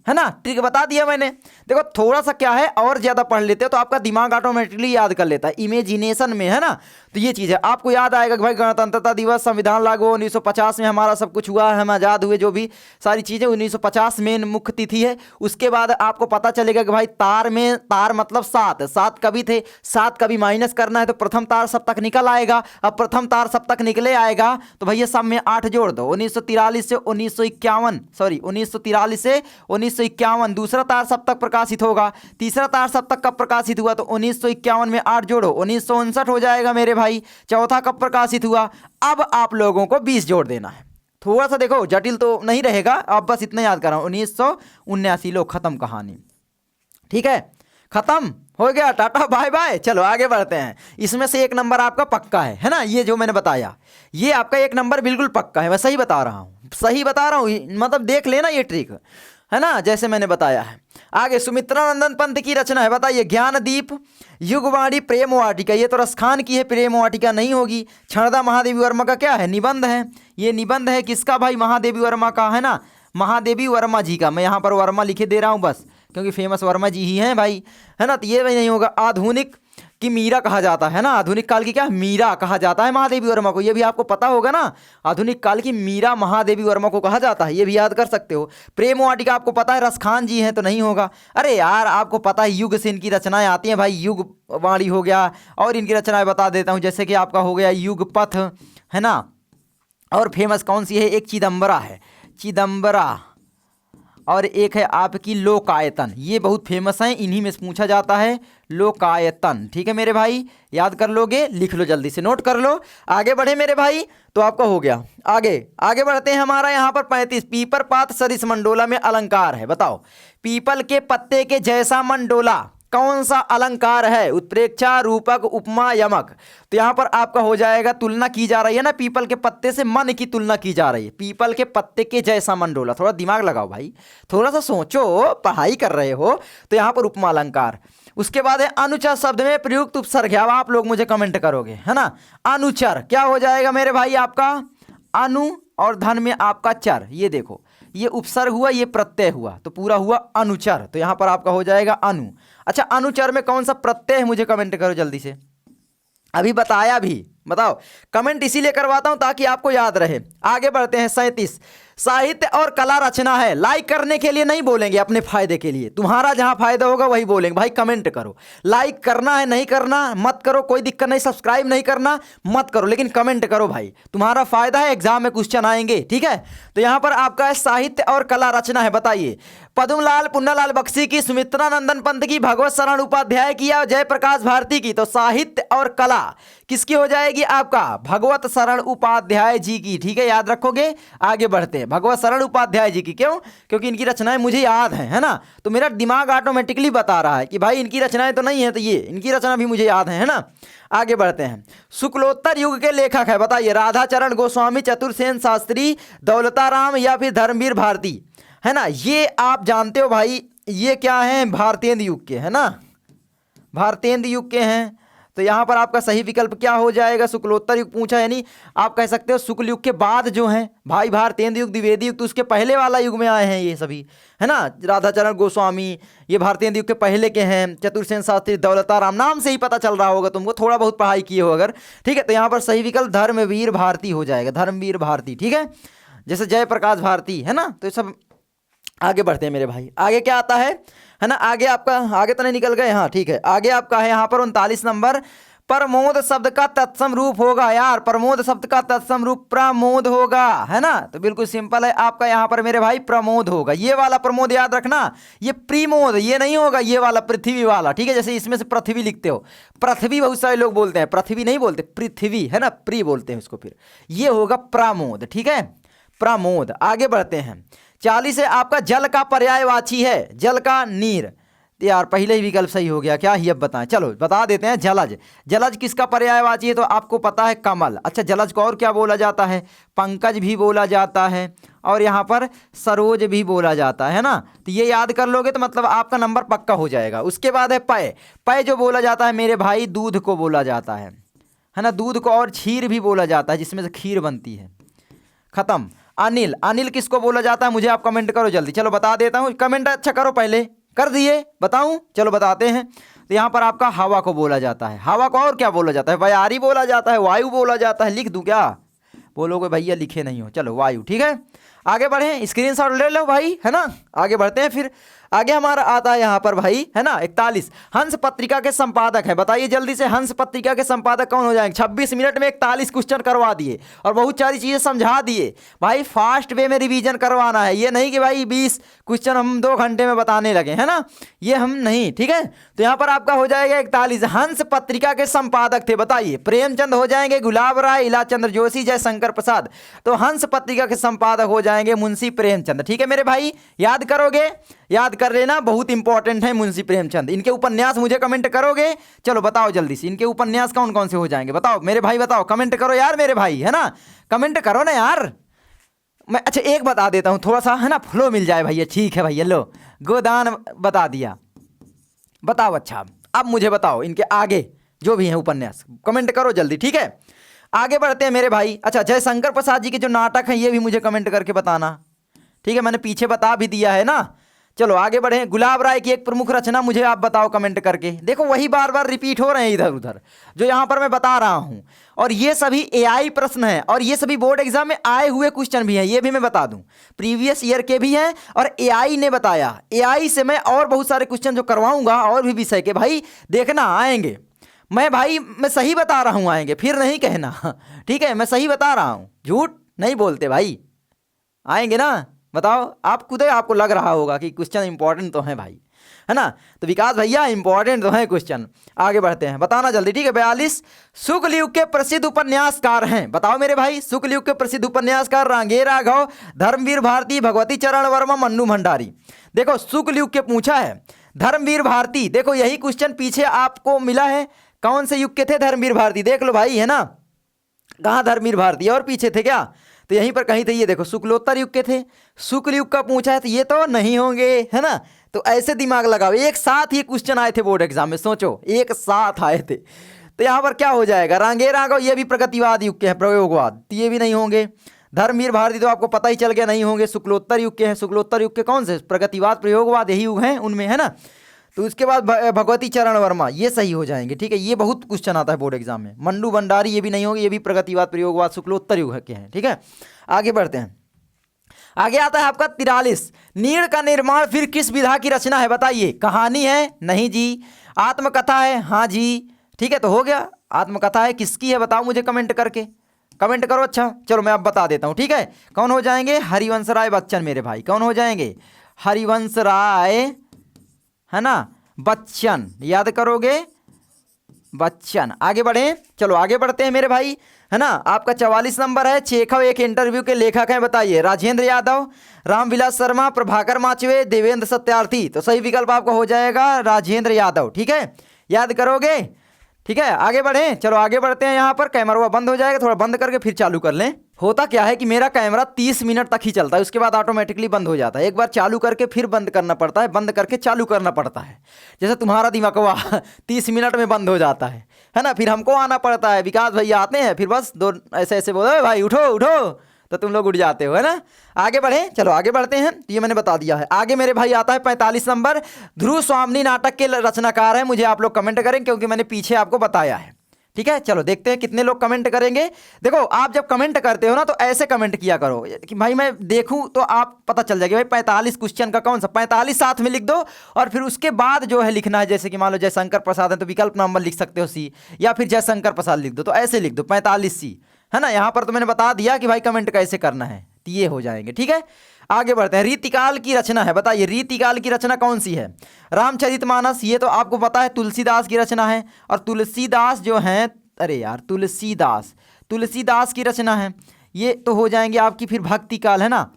है ना। ट्रिक बता दिया मैंने। देखो थोड़ा सा क्या है, और ज्यादा पढ़ लेते हो तो आपका दिमाग ऑटोमेटिकली याद कर लेता है, इमेजिनेशन में, है ना। तो ये चीज़ है, आपको याद आएगा कि भाई गणतंत्रता दिवस, संविधान लागू 1950 में हमारा सब कुछ हुआ, हम आज़ाद हुए, जो भी सारी चीज़ें 1950 में मुख्य तिथि है। उसके बाद आपको पता चलेगा कि भाई तार में, तार मतलब 7 कवि थे, 7 कवि माइनस करना है तो प्रथम तार सप्तक निकल आएगा। अब प्रथम तार सप्तक निकले आएगा तो भैया सब में 8 जोड़ दो। 1943 से 1951, सॉरी 1943 से 1951 दूसरा तार सप्तक प्रकाशित होगा। तीसरा तार सप्तक कब प्रकाशित हुआ, तो 1951 में 8 जोड़ो, 1959 हो जाएगा मेरे भाई। चौथा कब प्रकाशित हुआ, अब आप लोगों को 20 जोड़ देना है। थोड़ा सा देखो जटिल तो नहीं रहेगा, अब बस इतना याद कर रहा हूं। 1979, लो खत्म कहानी। ठीक है, खत्म हो गया, टाटा बाय बाय। चलो आगे बढ़ते हैं। इसमें से 1 नंबर आपका पक्का है ना। ये जो मैंने बताया ये आपका 1 नंबर बिल्कुल पक्का है, मैं सही बता रहा हूं, सही बता रहा हूं, मतलब देख लेना ये ट्रिक, है ना, जैसे मैंने बताया है। आगे सुमित्रानंदन पंत की रचना है, बताइए। ज्ञानदीप, युगवाणी, प्रेम वाटिका। ये तो रसखान की है, प्रेम वाटिका नहीं होगी। क्षणदा महादेवी वर्मा का क्या है, निबंध है। ये निबंध है किसका भाई, महादेवी वर्मा का, है ना, महादेवी वर्मा जी का। मैं यहाँ पर वर्मा लिखे दे रहा हूँ बस, क्योंकि फेमस वर्मा जी ही हैं भाई, है ना। तो ये भी नहीं होगा। आधुनिक की मीरा कहा जाता है ना, आधुनिक काल की क्या, मीरा कहा जाता है महादेवी वर्मा को। ये भी आपको पता होगा ना, आधुनिक काल की मीरा महादेवी वर्मा को कहा जाता है, ये भी याद कर सकते हो। प्रेम वाटिका आपको पता है रसखान जी हैं, तो नहीं होगा। अरे यार आपको पता है युग से इनकी रचनाएं आती हैं भाई, युग वाणी हो गया, और इनकी रचनाएं बता देता हूँ। जैसे कि आपका हो गया युग पथ, है ना। और फेमस कौन सी है, एक चिदम्बरा है, चिदम्बरा, और एक है आपकी लोकायतन। ये बहुत फेमस हैं, इन्हीं में से पूछा जाता है, लोकायतन। ठीक है मेरे भाई, याद कर लोगे, लिख लो जल्दी से, नोट कर लो। आगे बढ़े मेरे भाई, तो आपका हो गया। आगे बढ़ते हैं। हमारा यहाँ पर 35, पीपर पात सरिस मंडोला में अलंकार है, बताओ। पीपल के पत्ते के जैसा मंडोला कौन सा अलंकार है, उत्प्रेक्षा, रूपक, उपमा, यमक। तो यहाँ पर आपका हो जाएगा, तुलना की जा रही है ना, पीपल के पत्ते से मन की तुलना की जा रही है। पीपल के पत्ते के जैसा मंडोला, थोड़ा दिमाग लगाओ भाई, थोड़ा सा सोचो, पढ़ाई कर रहे हो। तो यहाँ पर उपमा अलंकार। उसके बाद है अनुचर शब्द में प्रयुक्त उपसर्ग। अब आप लोग मुझे कमेंट करोगे, है ना। अनुचर क्या हो जाएगा मेरे भाई, आपका अनु और धन में आपका चर। ये देखो, ये उपसर्ग हुआ, ये प्रत्यय हुआ, तो पूरा हुआ अनुचर। तो यहाँ पर आपका हो जाएगा अनु। अच्छा, अनुचर में कौन सा प्रत्यय है, मुझे कमेंट करो जल्दी से। अभी बताया भी, बताओ। कमेंट इसीलिए करवाता हूं ताकि आपको याद रहे। आगे बढ़ते हैं। 37, साहित्य और कला रचना है। लाइक करने के लिए नहीं बोलेंगे, अपने फायदे के लिए, तुम्हारा जहां फायदा होगा वही बोलेंगे। भाई कमेंट करो, लाइक करना है, नहीं करना मत करो, कोई दिक्कत नहीं। सब्सक्राइब नहीं करना मत करो, लेकिन कमेंट करो भाई, तुम्हारा फायदा है, एग्जाम में क्वेश्चन आएंगे। ठीक है, तो यहां पर आपका है साहित्य और कला रचना है, बताइए। पद्मलाल पुन्नालाल बख्शी की, सुमित्रानंदन पंत की, भगवत शरण उपाध्याय की या जयप्रकाश भारती की। तो साहित्य और कला किसकी हो जाएगी रहेगी आपका भगवत शरण उपाध्याय जी की। ठीक है, याद रखोगे। आगे बढ़ते हैं, भगवत शरण उपाध्याय जी की। क्यों? क्योंकि इनकी रचनाएं मुझे याद हैं, है ना, तो मेरा दिमाग ऑटोमेटिकली बता रहा है कि भाई इनकी रचनाएं तो नहीं है, तो ये इनकी रचना भी मुझे याद है ना। आगे बढ़ते हैं, शुक्लोत्तर युग के लेखक है, बताइए। राधाचरण गोस्वामी, चतुर्सेन शास्त्री, दौलताराम या फिर धर्मवीर भारती, है ना। ये आप जानते हो भाई, ये क्या है, भारतेंद्र युग के, है ना, भारतेंद्र युग के हैं। तो यहाँ पर आपका सही विकल्प क्या हो जाएगा? शुक्लोत्तर युग पूछा, यानी आप कह सकते हो शुक्ल युग के बाद जो हैं भाई भारतेंद्र युग, द्विवेदी युग, तो उसके पहले वाला युग में आए हैं ये सभी, है ना। राधाचरण गोस्वामी ये भारतेंद्र युग के पहले के हैं। चतुर्सेन शास्त्री, दौलताराम, नाम से ही पता चल रहा होगा तुमको, थोड़ा बहुत पढ़ाई किए हो अगर। ठीक है, तो यहाँ पर सही विकल्प धर्मवीर भारती हो जाएगा, धर्मवीर भारती। ठीक है, जैसे जयप्रकाश भारती, है ना। तो ये सब आगे बढ़ते हैं मेरे भाई। आगे क्या आता है ना, आगे आपका, आगे तो नहीं निकल गए, हाँ ठीक है। आगे आपका है यहाँ पर 39 नंबर, प्रमोद शब्द का तत्सम रूप होगा यार, प्रमोद शब्द का तत्सम रूप प्रमोद होगा, है ना। तो बिल्कुल सिंपल है आपका यहाँ पर मेरे भाई, प्रमोद होगा। ये वाला प्रमोद याद रखना, ये प्रीमोद ये नहीं होगा, ये वाला पृथ्वी वाला। ठीक है, जैसे इसमें से पृथ्वी लिखते हो, पृथ्वी बहुत सारे लोग बोलते हैं, पृथ्वी नहीं बोलते, पृथ्वी, है ना, प्री बोलते हैं उसको, फिर ये होगा प्रमोद। ठीक है, प्रमोद। आगे बढ़ते हैं, 40 है आपका, जल का पर्यायवाची है, जल का नीर। यार पहले ही विकल्प सही हो गया क्या ही, अब बताएं, चलो बता देते हैं। जलज, जलज किसका पर्यायवाची है? तो आपको पता है कमल। अच्छा, जलज को और क्या बोला जाता है? पंकज भी बोला जाता है, और यहाँ पर सरोज भी बोला जाता है ना। तो ये याद कर लोगे तो मतलब आपका नंबर पक्का हो जाएगा। उसके बाद है पय, पय जो बोला जाता है मेरे भाई, दूध को बोला जाता है ना, दूध को, और क्षीर भी बोला जाता है जिसमें से खीर बनती है। खत्म। अनिल, अनिल किसको बोला जाता है? मुझे आप कमेंट करो जल्दी, चलो बता देता हूँ। कमेंट अच्छा करो, पहले कर दिए, बताऊं, चलो बताते हैं। तो यहाँ पर आपका हवा को बोला जाता है, हवा को और क्या बोला जाता है? वायारी बोला जाता है, वायु बोला जाता है। लिख दूं क्या? बोलोगे भैया लिखे नहीं हो, चलो वायु। ठीक है, आगे बढ़े, स्क्रीनशॉट ले लो भाई, है ना। आगे बढ़ते हैं, फिर आगे हमारा आता है यहाँ पर भाई, है ना, 41, हंस पत्रिका के संपादक है। बताइए जल्दी से, हंस पत्रिका के संपादक कौन हो जाएंगे? 26 मिनट में 41 क्वेश्चन करवा दिए और बहुत सारी चीजें समझा दिए भाई। फास्ट वे में रिवीजन करवाना है, ये नहीं कि भाई 20 क्वेश्चन हम 2 घंटे में बताने लगे, है ना, ये हम नहीं। ठीक है, तो यहाँ पर आपका हो जाएगा 41। हंस पत्रिका के संपादक थे, बताइए। प्रेमचंद हो जाएंगे, गुलाब राय, इलाचंद्र जोशी, जयशंकर प्रसाद। तो हंस पत्रिका के संपादक हो जाएंगे मुंशी प्रेमचंद। ठीक है मेरे भाई, याद करोगे, याद कर लेना, बहुत इंपॉर्टेंट है मुंशी प्रेमचंद। इनके उपन्यास मुझे कमेंट करोगे, चलो बताओ जल्दी से, इनके उपन्यास कौन कौन से हो जाएंगे? बताओ मेरे भाई, बताओ, कमेंट करो यार मेरे भाई, है ना, कमेंट करो ना यार। मैं अच्छा एक बता देता हूँ, थोड़ा सा है ना फ्लो मिल जाए भैया। ठीक है भैया, लो गोदान बता दिया, बताओ। अच्छा अब मुझे बताओ इनके आगे जो भी हैं उपन्यास, कमेंट करो जल्दी। ठीक है, आगे बढ़ते हैं मेरे भाई। अच्छा, जयशंकर प्रसाद जी के जो नाटक हैं ये भी मुझे कमेंट करके बताना। ठीक है, मैंने पीछे बता भी दिया है ना। चलो आगे बढ़े, गुलाब राय की एक प्रमुख रचना मुझे आप बताओ कमेंट करके। देखो वही बार बार रिपीट हो रहे हैं इधर उधर जो यहाँ पर मैं बता रहा हूँ, और ये सभी एआई प्रश्न हैं, और ये सभी बोर्ड एग्जाम में आए हुए क्वेश्चन भी हैं, ये भी मैं बता दूं, प्रीवियस ईयर के भी हैं, और एआई ने बताया। एआई से मैं और बहुत सारे क्वेश्चन जो करवाऊंगा और भी विषय के, भाई देखना आएंगे। मैं भाई मैं सही बता रहा हूँ, आएंगे, फिर नहीं कहना। ठीक है, मैं सही बता रहा हूँ, झूठ नहीं बोलते भाई, आएंगे ना। बताओ आप खुद ही, आपको लग रहा होगा कि क्वेश्चन इंपॉर्टेंट तो है भाई, है ना। तो विकास भैया इंपॉर्टेंट तो है क्वेश्चन। आगे बढ़ते हैं, बताना जल्दी। ठीक है, 42, शुक्ल युग के प्रसिद्ध उपन्यासकार हैं। बताओ मेरे भाई, शुक्ल युग के प्रसिद्ध उपन्यासकार रांगे राघव, धर्मवीर भारती, भगवती चरण वर्मा, मन्नू भंडारी। देखो शुक्ल युग के पूछा है, धर्मवीर भारती, देखो यही क्वेश्चन पीछे आपको मिला है। कौन से युग के थे धर्मवीर भारती? देख लो भाई, है ना, कहाँ धर्मवीर भारती और पीछे थे क्या? तो यहीं पर कहीं थे। ये देखो शुक्लोत्तर युग के थे, शुक्ल युग का पूछा है, तो ये तो नहीं होंगे, है ना। तो ऐसे दिमाग लगाओ, एक साथ ये क्वेश्चन आए थे बोर्ड एग्जाम में, सोचो एक साथ आए थे। तो यहाँ पर क्या हो जाएगा? रांगे राघव ये भी प्रगतिवाद युग के हैं, प्रयोगवाद, तो ये भी नहीं होंगे। धर्मवीर भारती तो आपको पता ही चल गया नहीं होंगे, शुक्लोत्तर युग के हैं। शुक्लोत्तर युग के कौन से? प्रगतिवाद प्रयोगवाद यही युग हैं उनमें, है ना। तो उसके बाद भगवती चरण वर्मा, ये सही हो जाएंगे। ठीक है, ये बहुत क्वेश्चन आता है बोर्ड एग्जाम में। मन्नू भंडारी ये भी नहीं होंगे, ये भी प्रगतिवाद प्रयोगवाद शुक्लोत्तर युग के हैं। ठीक है, आगे बढ़ते हैं। आगे आता है आपका 43, नीड़ का निर्माण फिर किस विधा की रचना है? बताइए। कहानी है? नहीं जी। आत्मकथा है? हाँ जी। ठीक है, तो हो गया, आत्मकथा है। किसकी है बताओ मुझे कमेंट करके, कमेंट करो। अच्छा चलो मैं अब बता देता हूँ। ठीक है, कौन हो जाएंगे? हरिवंश राय बच्चन मेरे भाई। कौन हो जाएंगे? हरिवंश राय, है ना, बच्चन। याद करोगे, बच्चन। आगे बढ़े, चलो आगे बढ़ते हैं मेरे भाई, है ना। आपका 44 नंबर है, चेखव एक इंटरव्यू के लेखक हैं, बताइए। राजेंद्र यादव, रामविलास शर्मा, प्रभाकर माचवे, देवेंद्र सत्यार्थी। तो सही विकल्प आपका हो जाएगा राजेंद्र यादव, ठीक है, याद करोगे, ठीक है। आगे बढ़े, चलो आगे बढ़ते हैं। यहाँ पर कैमरा बंद हो जाएगा, थोड़ा बंद करके फिर चालू कर लें। होता क्या है कि मेरा कैमरा 30 मिनट तक ही चलता है, उसके बाद ऑटोमेटिकली बंद हो जाता है। एक बार चालू करके फिर बंद करना पड़ता है, बंद करके चालू करना पड़ता है। जैसे तुम्हारा दिमागवा 30 मिनट में बंद हो जाता है ना। फिर हमको आना पड़ता है, विकास भैया आते हैं, फिर बस दो ऐसे ऐसे बोलो भाई उठो उठो, तो तुम लोग उठ जाते हो, है ना। आगे बढ़े, चलो आगे बढ़ते हैं। ये मैंने बता दिया है। आगे मेरे भाई आता है 45 नंबर, ध्रुव स्वामिनी नाटक के रचनाकार हैं। मुझे आप लोग कमेंट करें क्योंकि मैंने पीछे आपको बताया है, ठीक है। चलो देखते हैं कितने लोग कमेंट करेंगे। देखो आप जब कमेंट करते हो ना तो ऐसे कमेंट किया करो कि भाई मैं देखूं तो आप पता चल जाएगा भाई 45 क्वेश्चन का कौन सा, 45 साथ में लिख दो। और फिर उसके बाद जो है लिखना है, जैसे कि मान लो जयशंकर प्रसाद है तो विकल्प नंबर लिख सकते हो सी, या फिर जयशंकर प्रसाद लिख दो, तो ऐसे लिख दो 45 सी, है ना। यहाँ पर तो मैंने बता दिया कि भाई कमेंट कैसे करना है, तो ये हो जाएंगे, ठीक है। आगे बढ़ते हैं। रीतिकाल की रचना है, बताइए रीतिकाल की रचना कौन सी है। रामचरितमानस, ये तो आपको पता है तुलसीदास की रचना है। और तुलसीदास जो हैं, अरे यार तुलसीदास की रचना है। ये तो हो जाएंगे आपकी फिर भक्ति काल, है ना।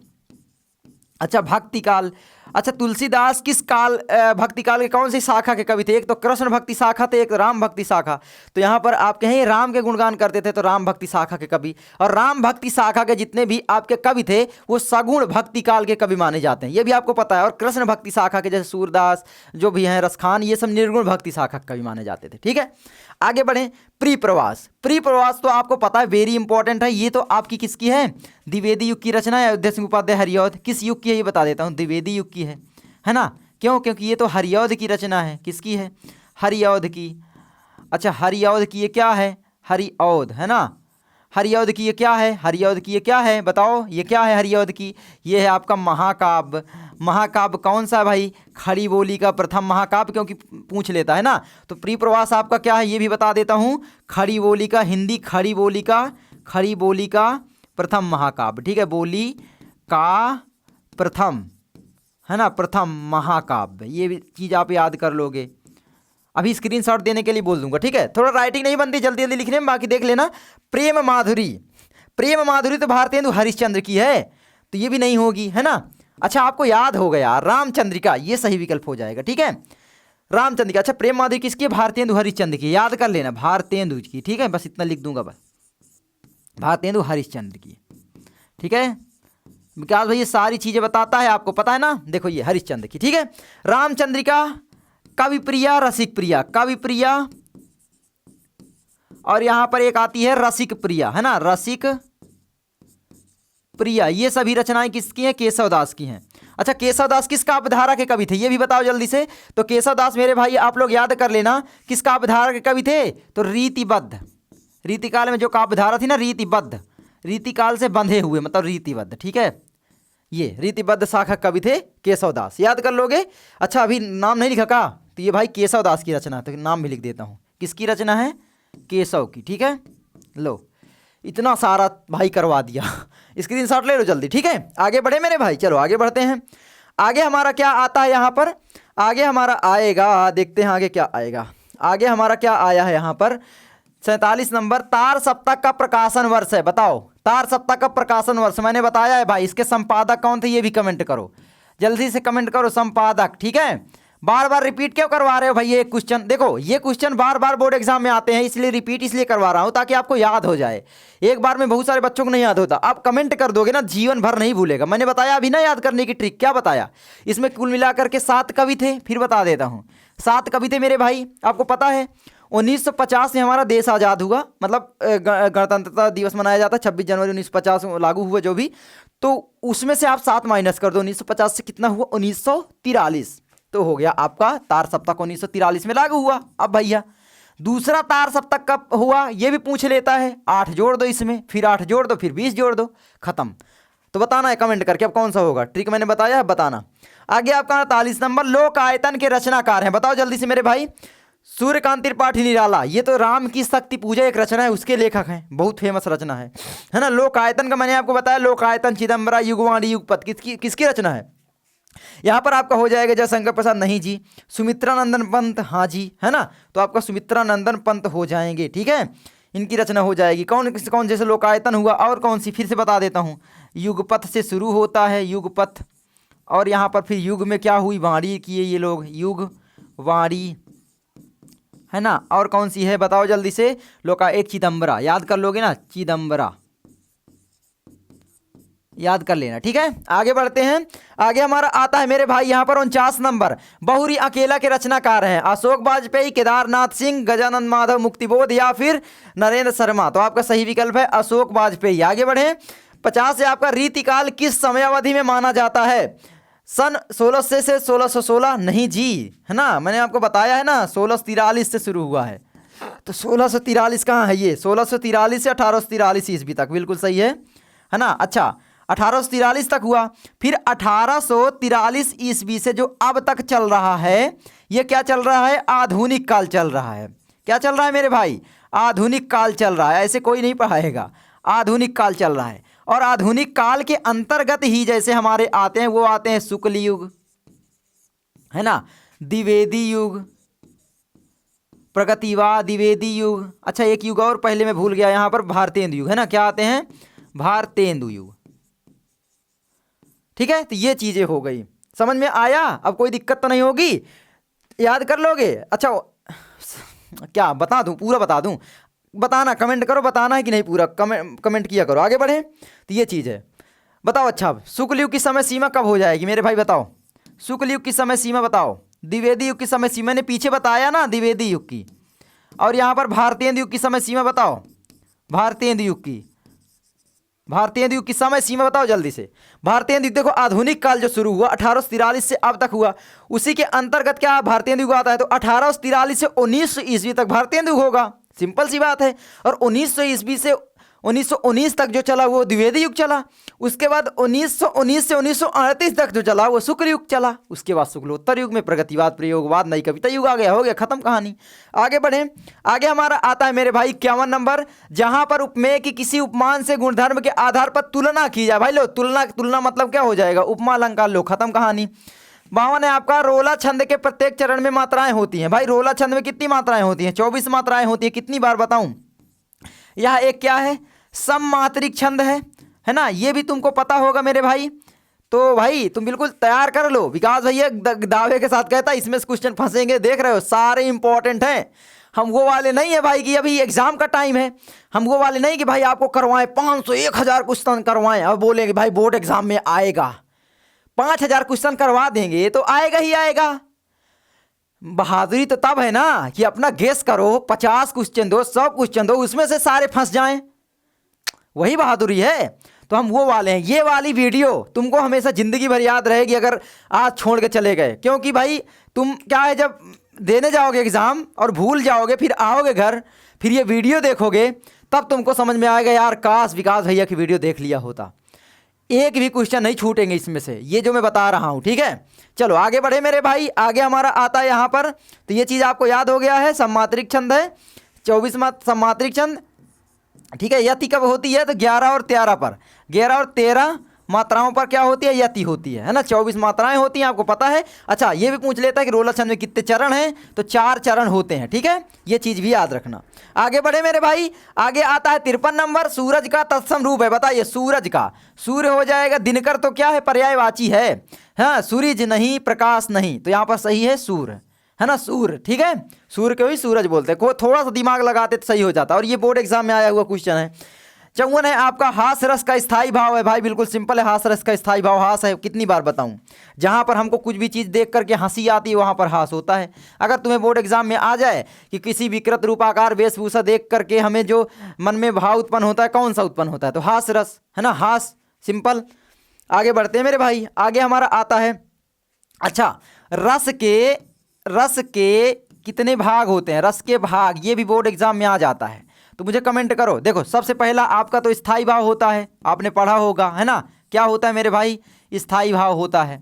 अच्छा भक्ति काल, अच्छा तुलसीदास किस काल भक्ति काल के कौन सी शाखा के कवि थे। एक तो कृष्ण भक्ति शाखा थे, एक राम भक्ति शाखा। तो यहाँ पर आप कहें राम के गुणगान करते थे तो राम भक्ति शाखा के कवि, और राम भक्ति शाखा के जितने भी आपके कवि थे वो सगुण भक्ति काल के कवि माने जाते हैं, ये भी आपको पता है। और कृष्ण भक्ति शाखा के जैसे सूरदास जो भी हैं, रसखान, ये सब निर्गुण भक्ति शाखा के कवि माने जाते थे, ठीक है। आगे बढ़ें। प्री प्रवास, प्री प्रवास तो आपको पता है वेरी इंपॉर्टेंट है। ये तो आपकी किसकी है, द्विवेदी युग की रचना है। अयोध्या सिंह उपाध्याय हरिऔध किस युग की है ये बता देता हूँ, द्विवेदी युग की है ना। क्यों, क्योंकि ये तो हरिऔध की रचना है। किसकी है, हरिऔध की। अच्छा हरिऔध की ये क्या है, हरिऔध, है ना। हरिऔध की ये क्या है, हरिऔध की ये क्या है, बताओ ये क्या है हरिऔध की। ये है आपका महाकाव्य। महाकाव्य कौन सा है भाई, खड़ी बोली का प्रथम महाकाव्य, क्योंकि पूछ लेता है ना। तो प्री प्रवास आपका क्या है ये भी बता देता हूँ, खड़ी बोली का, हिंदी खड़ी बोली का प्रथम महाकाव्य, ठीक है। बोली का प्रथम, है ना, प्रथम महाकाव्य, ये भी चीज़ आप याद कर लोगे। अभी स्क्रीनशॉट देने के लिए बोल दूंगा, ठीक है। थोड़ा राइटिंग नहीं बनती, जल्दी जल्दी लिखने में, बाकी देख लेना। प्रेम माधुरी, प्रेम माधुरी तो भारतेंदु हरिश्चंद्र की है, तो ये भी नहीं होगी, है ना। अच्छा आपको याद हो गया, रामचंद्रिका, ये सही विकल्प हो जाएगा, ठीक है। रामचंद्रिका, अच्छा प्रेम माधुरी किसकी है, भारतेंदु हरिश्चंद्र की, याद कर लेना, भारतेंदु की, ठीक है। बस इतना लिख दूंगा, बस भारतेंदु हरिश्चंद्र की, ठीक है। विकास भाई ये सारी चीज़ें बताता है, आपको पता है ना। देखो ये हरिश्चंद्र की, ठीक है। रामचंद्रिका, कवि प्रिया, रसिक प्रिया, कवि प्रिया, और यहां पर एक आती है रसिक प्रिया, है ना, रसिक प्रिया। ये सभी रचनाएं किसकी हैं, केशवदास की हैं। अच्छा केशवदास किस काव्यधारा के कवि थे ये भी बताओ जल्दी से। तो केशवदास मेरे भाई आप लोग याद कर लेना किस काव्यधारा के कवि थे, तो रीतिबद्ध, रीतिकाल में जो काव्यधारा थी ना, रीतिबद्ध, रीतिकाल से बंधे हुए मतलब रीतिबद्ध, ठीक है। ये रीतिबद्ध शाखा कवि थे केशवदास, याद कर लोगे। अच्छा अभी नाम नहीं लिखा का, तो ये भाई केशवदास की रचना है, तो नाम भी लिख देता हूँ, किसकी रचना है, केशव की, ठीक है। लो इतना सारा भाई करवा दिया स्क्रीनशॉट ले लो जल्दी, ठीक है। आगे बढ़े मेरे भाई, चलो आगे बढ़ते हैं। आगे हमारा क्या आता है यहाँ पर, आगे हमारा आएगा, देखते हैं आगे क्या आएगा। आगे हमारा क्या आया है यहाँ पर, 47 नंबर, तार सप्ताह का प्रकाशन वर्ष है, बताओ तार सप्ताह का प्रकाशन वर्ष। मैंने बताया है भाई, इसके संपादक कौन थे ये भी कमेंट करो, जल्दी से कमेंट करो संपादक, ठीक है। बार बार रिपीट क्यों करवा रहे हो भाई, ये क्वेश्चन देखो, ये क्वेश्चन बार बार बोर्ड एग्जाम में आते हैं, इसलिए रिपीट इसलिए करवा रहा हूं ताकि आपको याद हो जाए। एक बार में बहुत सारे बच्चों को नहीं याद होता, आप कमेंट कर दोगे ना जीवन भर नहीं भूलेगा। मैंने बताया अभी ना याद करने की ट्रिक, क्या बताया, इसमें कुल मिलाकर के 7 कवि थे, फिर बता देता हूँ 7 कवि थे मेरे भाई। आपको पता है 1950 में हमारा देश आज़ाद हुआ, मतलब गणतंत्रता दिवस मनाया जाता है 26 जनवरी 1950 लागू हुआ जो भी, तो उसमें से आप 7 माइनस कर दो, 1950 से कितना हुआ 1943, तो हो गया आपका तार सप्ताह को 1943 में लागू हुआ। अब भैया दूसरा तार सप्ताह कब हुआ ये भी पूछ लेता है, 8 जोड़ दो इसमें, फिर 8 जोड़ दो, फिर 20 जोड़ दो, खत्म। तो बताना है कमेंट करके अब कौन सा होगा, ट्रिक मैंने बताया है बताना। आगे आपका 48 नंबर, लोक आयतन के रचनाकार हैं, बताओ जल्दी से मेरे भाई। सूर्यकांत त्रिपाठी निराला, ये तो राम की शक्ति पूजा एक रचना है, उसके लेखक हैं, बहुत फेमस रचना है ना। लोक आयतन का मैंने आपको बताया, लोक आयतन चिदम्बरा युगवाणी युगपत किसकी रचना है, यहाँ पर आपका हो जाएगा जयशंकर प्रसाद, नहीं जी। सुमित्रा नंदन पंत, हाँ जी, है ना, तो आपका सुमित्रा नंदन पंत हो जाएंगे, ठीक है, इनकी रचना हो जाएगी। कौन कौन, जैसे लोकायतन हुआ, और कौन सी फिर से बता देता हूँ, युगपथ से शुरू होता है, युगपथ, और यहाँ पर फिर युग में क्या हुई, वाणी किए ये लोग, युग वाणी, है ना, और कौन सी है बताओ जल्दी से, एक चिदम्बरा, याद कर लोगे ना, चिदम्बरा याद कर लेना, ठीक है। आगे बढ़ते हैं, आगे हमारा आता है मेरे भाई यहाँ पर 49 नंबर, बहुरी अकेला के रचनाकार हैं अशोक वाजपेयी, केदारनाथ सिंह, गजानंद माधव मुक्तिबोध या फिर नरेंद्र शर्मा, तो आपका सही विकल्प है अशोक वाजपेयी। आगे बढ़े, 50 से आपका रीतिकाल किस समयावधि में माना जाता है, सन 1600 से 1616, नहीं जी, है ना, मैंने आपको बताया है ना 1643 से शुरू हुआ है, तो 1643 कहाँ है ये, 1643 से 1843 ईस्वी तक, बिल्कुल सही है ना। अच्छा, 1843 तक हुआ, फिर 1843 ईस्वी से जो अब तक चल रहा है, ये क्या चल रहा है, आधुनिक काल चल रहा है। क्या चल रहा है मेरे भाई, आधुनिक काल चल रहा है, ऐसे कोई नहीं पढ़ाएगा, आधुनिक काल चल रहा है। और आधुनिक काल के अंतर्गत ही जैसे हमारे आते हैं, वो आते हैं शुक्ल युग, है ना, द्विवेदी युग, प्रगतिवाद, द्विवेदी युग, अच्छा एक युग और पहले मैं भूल गया, यहाँ पर भारतेंदु युग, है ना, क्या आते हैं, भारतेंदु युग, ठीक है। तो ये चीजें हो गई, समझ में आया, अब कोई दिक्कत तो नहीं होगी, याद कर लोगे। अच्छा क्या बता दूं, पूरा बता दूं, बताना, कमेंट करो, बताना है कि नहीं, पूरा कमेंट किया करो। आगे बढ़े, तो ये चीज़ है, बताओ। अच्छा, शुक्ल युग की समय सीमा कब हो जाएगी मेरे भाई, बताओ, शुक्ल युग की समय सीमा बताओ, द्विवेदी युग की समय सीमा, मैंने पीछे बताया ना द्विवेदी युग की, और यहाँ पर भारतेंदु युग की समय सीमा बताओ, भारतेंदु युग की, भारतेंदु युग की समय सीमा बताओ जल्दी से। भारतेंदु युग देखो, आधुनिक काल जो शुरू हुआ 1843 से अब तक हुआ, उसी के अंतर्गत क्या भारतेंदु युग आता है, तो 1843 से 1900 ईस्वी तक भारतेंदु युग होगा, सिंपल सी बात है। और 1900 ईस्वी से 1919 तक जो चला वो द्विवेदी युग चला, उसके बाद 1919 से 1938 तक जो चला वो शुक्ल युग चला, उसके बाद शुक्लोत्तर युग में प्रगतिवाद, प्रयोगवाद, नई कविता युग आ गया, हो गया खत्म कहानी। आगे बढ़े, आगे हमारा आता है मेरे भाई 51 नंबर, जहां पर उपमेय की किसी उपमान से गुणधर्म के आधार पर तुलना की जाए, भाई लो तुलना मतलब क्या हो जाएगा, उपमा अलंकार, लो खत्म कहानी। 52 है आपका, रोला छंद के प्रत्येक चरण में मात्राएं होती हैं, भाई रोला छंद में कितनी मात्राएं होती हैं, 24 मात्राएं होती हैं, कितनी बार बताऊं। यह एक क्या है, सममात्रिक छंद है ना, ये भी तुमको पता होगा मेरे भाई, तो भाई तुम बिल्कुल तैयार कर लो। विकास भैया दावे के साथ कहता है इसमें से क्वेश्चन फंसेंगे, देख रहे हो सारे इंपॉर्टेंट हैं, हम वो वाले नहीं है भाई कि अभी एग्जाम का टाइम है, हम वो वाले नहीं कि भाई आपको करवाएं 500 1000 क्वेश्चन करवाएं, अब बोलेंगे भाई बोर्ड एग्जाम में आएगा 5000 क्वेश्चन करवा देंगे तो आएगा ही आएगा। बहादुरी तो तब है ना कि अपना गेस करो, 50 क्वेश्चन दो, 100 क्वेश्चन दो, उसमें से सारे फंस जाएं, वही बहादुरी है। तो हम वो वाले हैं। ये वाली वीडियो तुमको हमेशा जिंदगी भर याद रहेगी अगर आज छोड़ के चले गए, क्योंकि भाई तुम क्या है, जब देने जाओगे एग्जाम और भूल जाओगे, फिर आओगे घर, फिर ये वीडियो देखोगे, तब तुमको समझ में आएगा यार काश विकास भैया की वीडियो देख लिया होता। एक भी क्वेश्चन नहीं छूटेंगे इसमें से, ये जो मैं बता रहा हूँ, ठीक है। चलो आगे बढ़े मेरे भाई, आगे हमारा आता है यहाँ पर, तो ये चीज़ आपको याद हो गया है, सम्मात्रिक छंद है, 24 सम्मात्रिक छंद, ठीक है। यति कब होती है, तो 11 और 13 पर, 11 और 13 मात्राओं पर क्या होती है, यति होती है ना, 24 मात्राएं होती हैं, आपको पता है। अच्छा ये भी पूछ लेता है कि रोला छंद में कितने चरण हैं, तो 4 चरण होते हैं, ठीक है, ये चीज़ भी याद रखना। आगे बढ़े मेरे भाई, आगे आता है 53 नंबर, सूरज का तत्सम रूप है, बताइए सूरज का, सूर्य हो जाएगा, दिनकर तो क्या है, पर्यायवाची है, हाँ, सूरज नहीं, प्रकाश नहीं, तो यहाँ पर सही है सूर्य, है ना, सूर्य, ठीक है, सूर्य को ही सूरज बोलते हैं। को थोड़ा सा दिमाग लगाते तो सही हो जाता, और ये बोर्ड एग्जाम में आया हुआ क्वेश्चन है। 54 है आपका, हास रस का स्थायी भाव है, भाई बिल्कुल सिंपल है, हास रस का स्थायी भाव, हास है, कितनी बार बताऊं, जहां पर हमको कुछ भी चीज़ देख करके हंसी आती है वहां पर हास होता है। अगर तुम्हें बोर्ड एग्जाम में आ जाए कि किसी विकृत रूपाकार वेशभूषा देख करके हमें जो मन में भाव उत्पन्न होता है, कौन सा उत्पन्न होता है, तो हास रस, है ना, हास, सिंपल। आगे बढ़ते हैं मेरे भाई, आगे हमारा आता है, अच्छा रस के कितने भाग होते हैं, रस के भाग, ये भी बोर्ड एग्जाम में आ जाता है, तो मुझे कमेंट करो। देखो सबसे पहला आपका तो स्थायी भाव होता है, आपने पढ़ा होगा, है ना, क्या होता है मेरे भाई, स्थायी भाव होता है।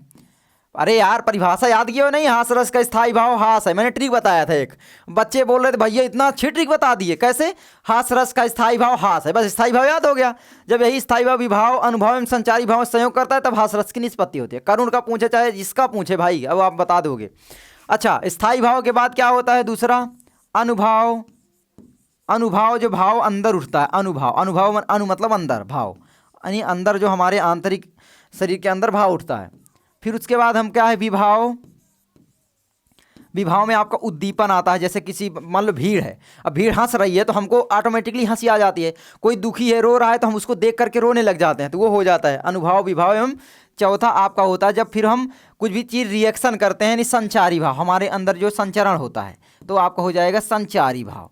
अरे यार परिभाषा याद किया हो नहीं, हास रस का स्थायी भाव हास है, मैंने ट्रिक बताया था एक। बच्चे बोल रहे थे भैया इतना अच्छी ट्रिक बता दिए, कैसे? हास रस का स्थायी भाव हास है, बस स्थायी भाव याद हो गया। जब यही स्थायी भाव विभाव अनुभव एवं संचारी भाव संयोग करता है तब हास रस की निष्पत्ति होती है। करुण का पूछे चाहे जिसका पूछे भाई, अब आप बता दोगे। अच्छा, स्थायी भाव के बाद क्या होता है दूसरा? अनुभाव। अनुभाव जो भाव अंदर उठता है, अनुभाव। अनुभाव अनु मतलब अंदर, भाव यानी अंदर जो हमारे आंतरिक शरीर के अंदर भाव उठता है। फिर उसके बाद हम क्या है? विभाव। विभाव में आपका उद्दीपन आता है, जैसे किसी मान लो भीड़ है, अब भीड़ हंस रही है तो हमको ऑटोमेटिकली हंसी आ जाती है। कोई दुखी है, रो रहा है, तो हम उसको देख करके रोने लग जाते हैं, तो वो हो जाता है अनुभाव विभाव। एवं चौथा आपका होता है जब फिर हम कुछ भी चीज़ रिएक्शन करते हैं, यानी संचारी भाव, हमारे अंदर जो संचरण होता है, तो आपका हो जाएगा संचारी भाव।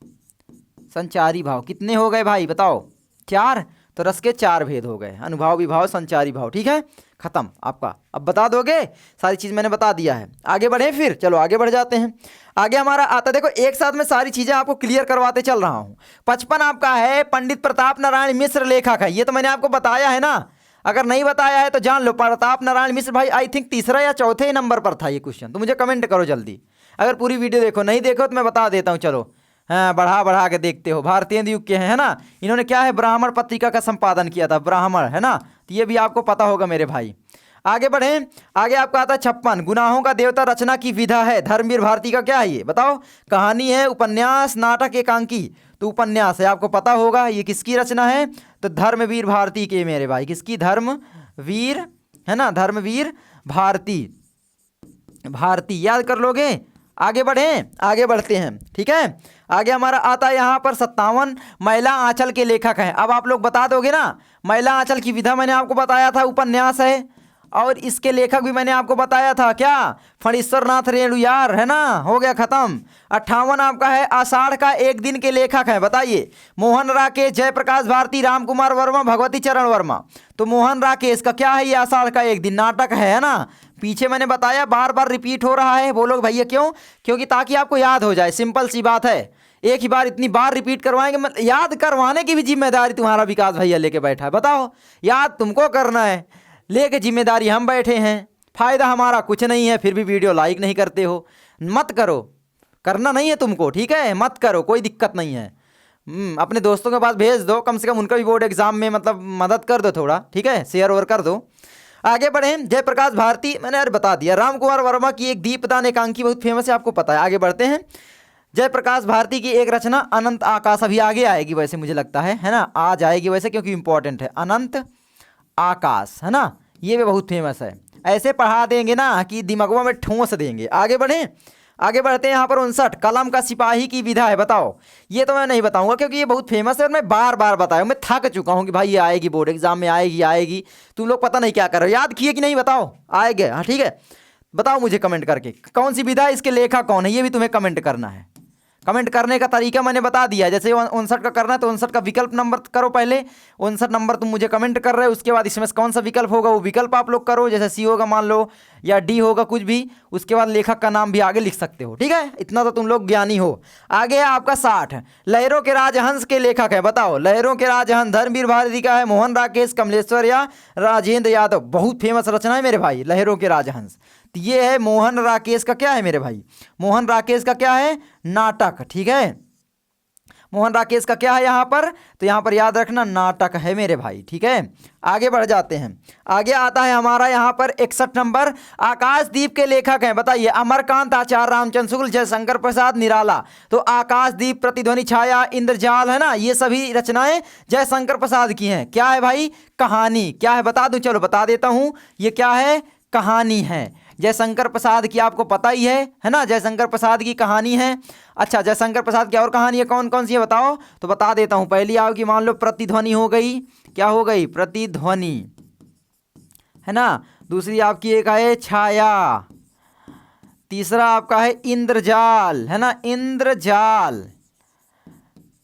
संचारी भाव कितने हो गए भाई बताओ? 4। तो रस के 4 भेद हो गए, अनुभाव विभाव संचारी भाव। ठीक है, खत्म आपका। अब बता दोगे? सारी चीज़ मैंने बता दिया है। आगे बढ़े फिर, चलो आगे बढ़ जाते हैं। आगे हमारा आता, देखो एक साथ में सारी चीज़ें आपको क्लियर करवाते चल रहा हूँ। 55 आपका है पंडित प्रताप नारायण मिश्र लेखक है, ये तो मैंने आपको बताया है ना। अगर नहीं बताया है तो जान लो, प्रताप नारायण मिश्र भाई आई थिंक तीसरा या चौथे नंबर पर था ये क्वेश्चन, तो मुझे कमेंट करो जल्दी। अगर पूरी वीडियो देखो, नहीं देखो तो मैं बता देता हूँ। चलो हाँ, बढ़ा के देखते हो। भारतीय युग के हैं, है ना। इन्होंने क्या है? ब्राह्मण पत्रिका का संपादन किया था, ब्राह्मण, है ना। तो ये भी आपको पता होगा मेरे भाई। आगे बढ़ें। आगे आपका आता है 56 गुनाहों का देवता रचना की विधा है। धर्मवीर भारती का क्या है ये बताओ? कहानी है, उपन्यास, नाटक, एकांकी। तो उपन्यास है, आपको पता होगा। ये किसकी रचना है? तो धर्मवीर भारती के मेरे भाई। किसकी? धर्मवीर, है ना, धर्मवीर भारती। भारती याद कर लोगे। आगे बढ़ें, आगे बढ़ते हैं। ठीक है, आगे हमारा आता है यहाँ पर 57 महिला आंचल के लेखक हैं। अब आप लोग बता दोगे ना। महिला आंचल की विधा मैंने आपको बताया था, उपन्यास है, और इसके लेखक भी मैंने आपको बताया था, क्या? फणीश्वर नाथ रेणुयार, है ना। हो गया खत्म। 58 आपका है आषाढ़ का एक दिन के लेखक हैं, बताइए। मोहन राकेश, जयप्रकाश भारती, राम कुमार वर्मा, भगवती चरण वर्मा। तो मोहन राकेश का क्या है? ये आषाढ़ का एक दिन नाटक है ना। पीछे मैंने बताया, बार बार रिपीट हो रहा है। बोलो भैया क्यों? क्योंकि ताकि आपको याद हो जाए, सिंपल सी बात है। एक ही बार इतनी बार रिपीट करवाएंगे, याद करवाने की भी जिम्मेदारी तुम्हारा विकास भैया लेके बैठा है। बताओ, याद तुमको करना है, लेके जिम्मेदारी हम बैठे हैं। फायदा हमारा कुछ नहीं है, फिर भी वीडियो लाइक नहीं करते हो। मत करो, करना नहीं है तुमको, ठीक है, मत करो, कोई दिक्कत नहीं है। अपने दोस्तों के पास भेज दो, कम से कम उनका भी बोर्ड एग्जाम में मतलब मदद कर दो थोड़ा, ठीक है, शेयर ओवर कर दो। आगे बढ़ें। जयप्रकाश भारती मैंने यार बता दिया। राम कुमार वर्मा की एक दीपदान एकांकी बहुत फेमस है, आपको पता है। आगे बढ़ते हैं। जयप्रकाश भारती की एक रचना अनंत आकाश, अभी आगे आएगी वैसे मुझे लगता है ना, आ जाएगी वैसे, क्योंकि इंपॉर्टेंट है। अनंत आकाश, है ना, ये भी बहुत फेमस है। ऐसे पढ़ा देंगे ना कि दिमागों में ठोस देंगे। आगे बढ़ें, आगे बढ़ते हैं। यहाँ पर 59 कलम का सिपाही की विधा है, बताओ। ये तो मैं नहीं बताऊंगा क्योंकि ये बहुत फेमस है और मैं बार बार बताया, मैं थक चुका हूँ कि भाई ये आएगी बोर्ड एग्जाम में, आएगी। तुम लोग पता नहीं क्या कर रहे हो, याद किए कि नहीं बताओ? आएगा, हाँ ठीक है, बताओ मुझे कमेंट करके कौन सी विधा है, इसके लेखक कौन है, ये भी तुम्हें कमेंट करना है। कमेंट करने का तरीका मैंने बता दिया है। जैसे 59 का करना है तो 59 का विकल्प नंबर करो पहले। 59 नंबर तुम मुझे कमेंट कर रहे हो, उसके बाद इसमें कौन सा विकल्प होगा वो विकल्प आप लोग करो। जैसे सी होगा मान लो, या डी होगा कुछ भी, उसके बाद लेखक का नाम भी आगे लिख सकते हो, ठीक है। इतना तो तुम लोग ज्ञानी हो। आगे है आपका 60 लहरों के राजहंस के लेखक है, बताओ। लहरों के राजहंस धर्मवीर भारती का है, मोहन राकेश, कमलेश्वर या राजेंद्र यादव। बहुत फेमस रचना है मेरे भाई, लहरों के राजहंस। तो ये है मोहन राकेश का क्या है मेरे भाई? मोहन राकेश का क्या है? नाटक, ठीक है। मोहन राकेश का क्या है यहाँ पर? तो यहाँ पर याद रखना नाटक है मेरे भाई, ठीक है। आगे बढ़ जाते हैं। आगे आता है हमारा यहाँ पर 61 नंबर आकाशदीप के लेखक हैं, बताइए। अमरकांत, आचार्य रामचंद्र शुक्ल, जयशंकर प्रसाद निराला। तो आकाशदीप, प्रतिध्वनि छाया, इंद्रजाल, है ना, ये सभी रचनाएं जयशंकर प्रसाद की हैं। क्या है भाई? कहानी। क्या है बता दूं? चलो बता देता हूँ, ये क्या है? कहानी है। जयशंकर प्रसाद की आपको पता ही है ना, जयशंकर प्रसाद की कहानी है। अच्छा, जयशंकर प्रसाद की और कहानी है कौन कौन सी है बताओ? तो बता देता हूँ। पहली आपकी मान लो प्रतिध्वनि हो गई, क्या हो गई? प्रतिध्वनि, है ना। दूसरी आपकी एक है छाया। तीसरा आपका है इंद्रजाल, है ना, इंद्रजाल।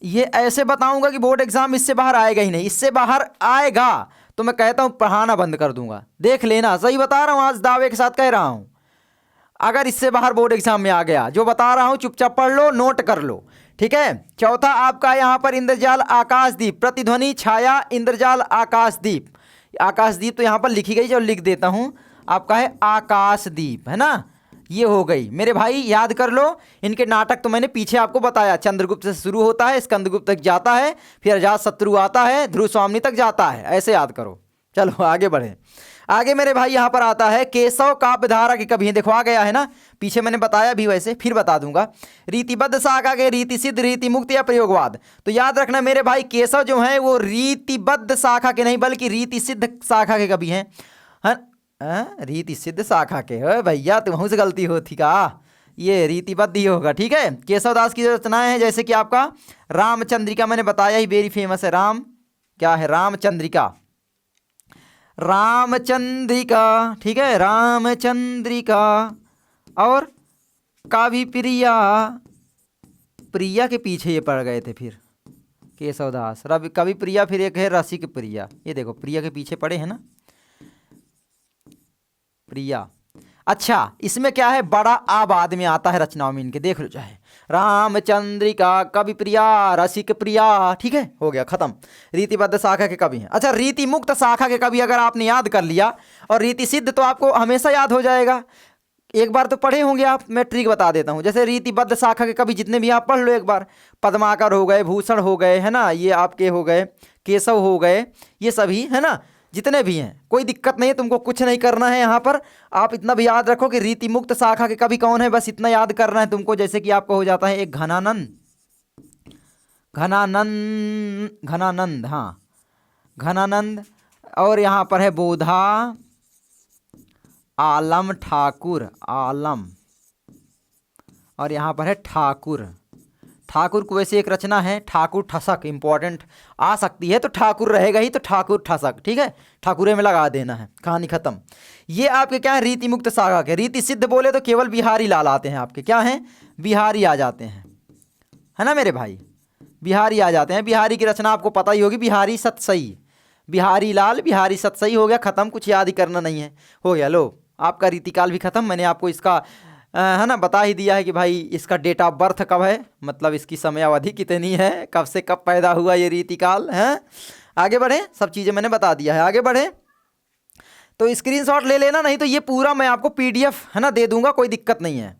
ये ऐसे बताऊंगा कि बोर्ड एग्जाम इससे बाहर आएगा ही नहीं। इससे बाहर आएगा तो मैं कहता हूं पढ़ाना बंद कर दूंगा, देख लेना। सही बता रहा हूं, आज दावे के साथ कह रहा हूं। अगर इससे बाहर बोर्ड एग्जाम में आ गया, जो बता रहा हूं चुपचाप पढ़ लो, नोट कर लो, ठीक है। चौथा आपका यहां पर इंद्रजाल, आकाशदीप, प्रतिध्वनि, छाया, इंद्रजाल, आकाशदीप। आकाशदीप तो यहां पर लिखी गई, जो लिख देता हूं। आपका है आकाशदीप, है ना। ये हो गई मेरे भाई, याद कर लो। इनके नाटक तो मैंने पीछे आपको बताया, चंद्रगुप्त से शुरू होता है, स्कंदगुप्त तक जाता है, फिर अजातशत्रु आता है, ध्रुव स्वामिनी तक जाता है, ऐसे याद करो। चलो आगे बढ़े। आगे मेरे भाई यहाँ पर आता है केशव काव्यधारा के कवि हैं, देखो आ गया है ना, पीछे मैंने बताया भी, वैसे फिर बता दूंगा। रीतिबद्ध शाखा के रीति सिद्ध, रीति मुक्त या प्रयोगवाद। तो याद रखना मेरे भाई, केशव जो है वो रीतिबद्ध शाखा के नहीं बल्कि रीति सिद्ध शाखा के कवि हैं। रीति सिद्ध शाखा के, भैया तुम्हें से गलती होती का, ये रीतिबद्ध ही होगा, ठीक है। केशवदास की जो रचनाएं हैं जैसे कि आपका रामचंद्रिका, मैंने बताया ही, वेरी फेमस है। राम क्या है, रामचंद्रिका, रामचंद्रिका, ठीक है, रामचंद्रिका। और काव्य प्रिया, प्रिया के पीछे ये पड़ गए थे फिर केशवदास, रवि कवि प्रिया, फिर एक है रसिक प्रिया, ये देखो प्रिया के पीछे पड़े हैं ना, प्रिया। अच्छा, इसमें क्या है, बड़ा आ बाद में आता है रचनाओं में इनके, देख लो चाहे, रामचंद्रिका, कवि प्रिया, रसिक प्रिया, ठीक है, हो गया खत्म। रीतिबद्ध शाखा के कवि हैं। अच्छा, रीति मुक्त शाखा के कवि अगर आपने याद कर लिया, और रीति सिद्ध तो आपको हमेशा याद हो जाएगा, एक बार तो पढ़े होंगे आप, मैं ट्रिक बता देता हूँ। जैसे रीतिबद्ध शाखा के कवि जितने भी आप पढ़ लो एक बार, पद्माकर हो गए, भूषण हो गए, है ना, ये आपके हो गए, केशव हो गए, ये सभी है ना, जितने भी हैं, कोई दिक्कत नहीं है, तुमको कुछ नहीं करना है यहाँ पर। आप इतना भी याद रखो कि रीति मुक्त शाखा के कवि कौन है, बस इतना याद करना है तुमको। जैसे कि आपको हो जाता है एक घनानंद, घनानंद, घनानंद, हाँ घनानंद, और यहाँ पर है बोधा आलम ठाकुर, आलम, और यहाँ पर है ठाकुर। ठाकुर को वैसे एक रचना है ठाकुर ठसक, इंपॉर्टेंट आ सकती है तो ठाकुर रहेगा ही, तो ठाकुर ठसक, ठीक है, ठाकुरे में लगा देना है, कहानी खत्म। ये आपके क्या है, रीति मुक्त शाखा के। रीति सिद्ध बोले तो केवल बिहारी लाल आते हैं आपके, क्या हैं, बिहारी आ जाते हैं, है ना मेरे भाई, बिहारी आ जाते हैं। बिहारी की रचना आपको पता ही होगी, बिहारी सतसई, बिहारी लाल, बिहारी सतसई, हो गया खत्म, कुछ याद ही करना नहीं है, हो गया। लो आपका रीतिकाल भी खत्म। मैंने आपको इसका है ना बता ही दिया है कि भाई इसका डेट ऑफ बर्थ कब है, मतलब इसकी समय अवधि कितनी है, कब से कब पैदा हुआ ये रीतिकाल है। आगे बढ़े, सब चीज़ें मैंने बता दिया है। आगे बढ़े तो स्क्रीनशॉट ले लेना, नहीं तो ये पूरा मैं आपको पीडीएफ है ना दे दूंगा, कोई दिक्कत नहीं है।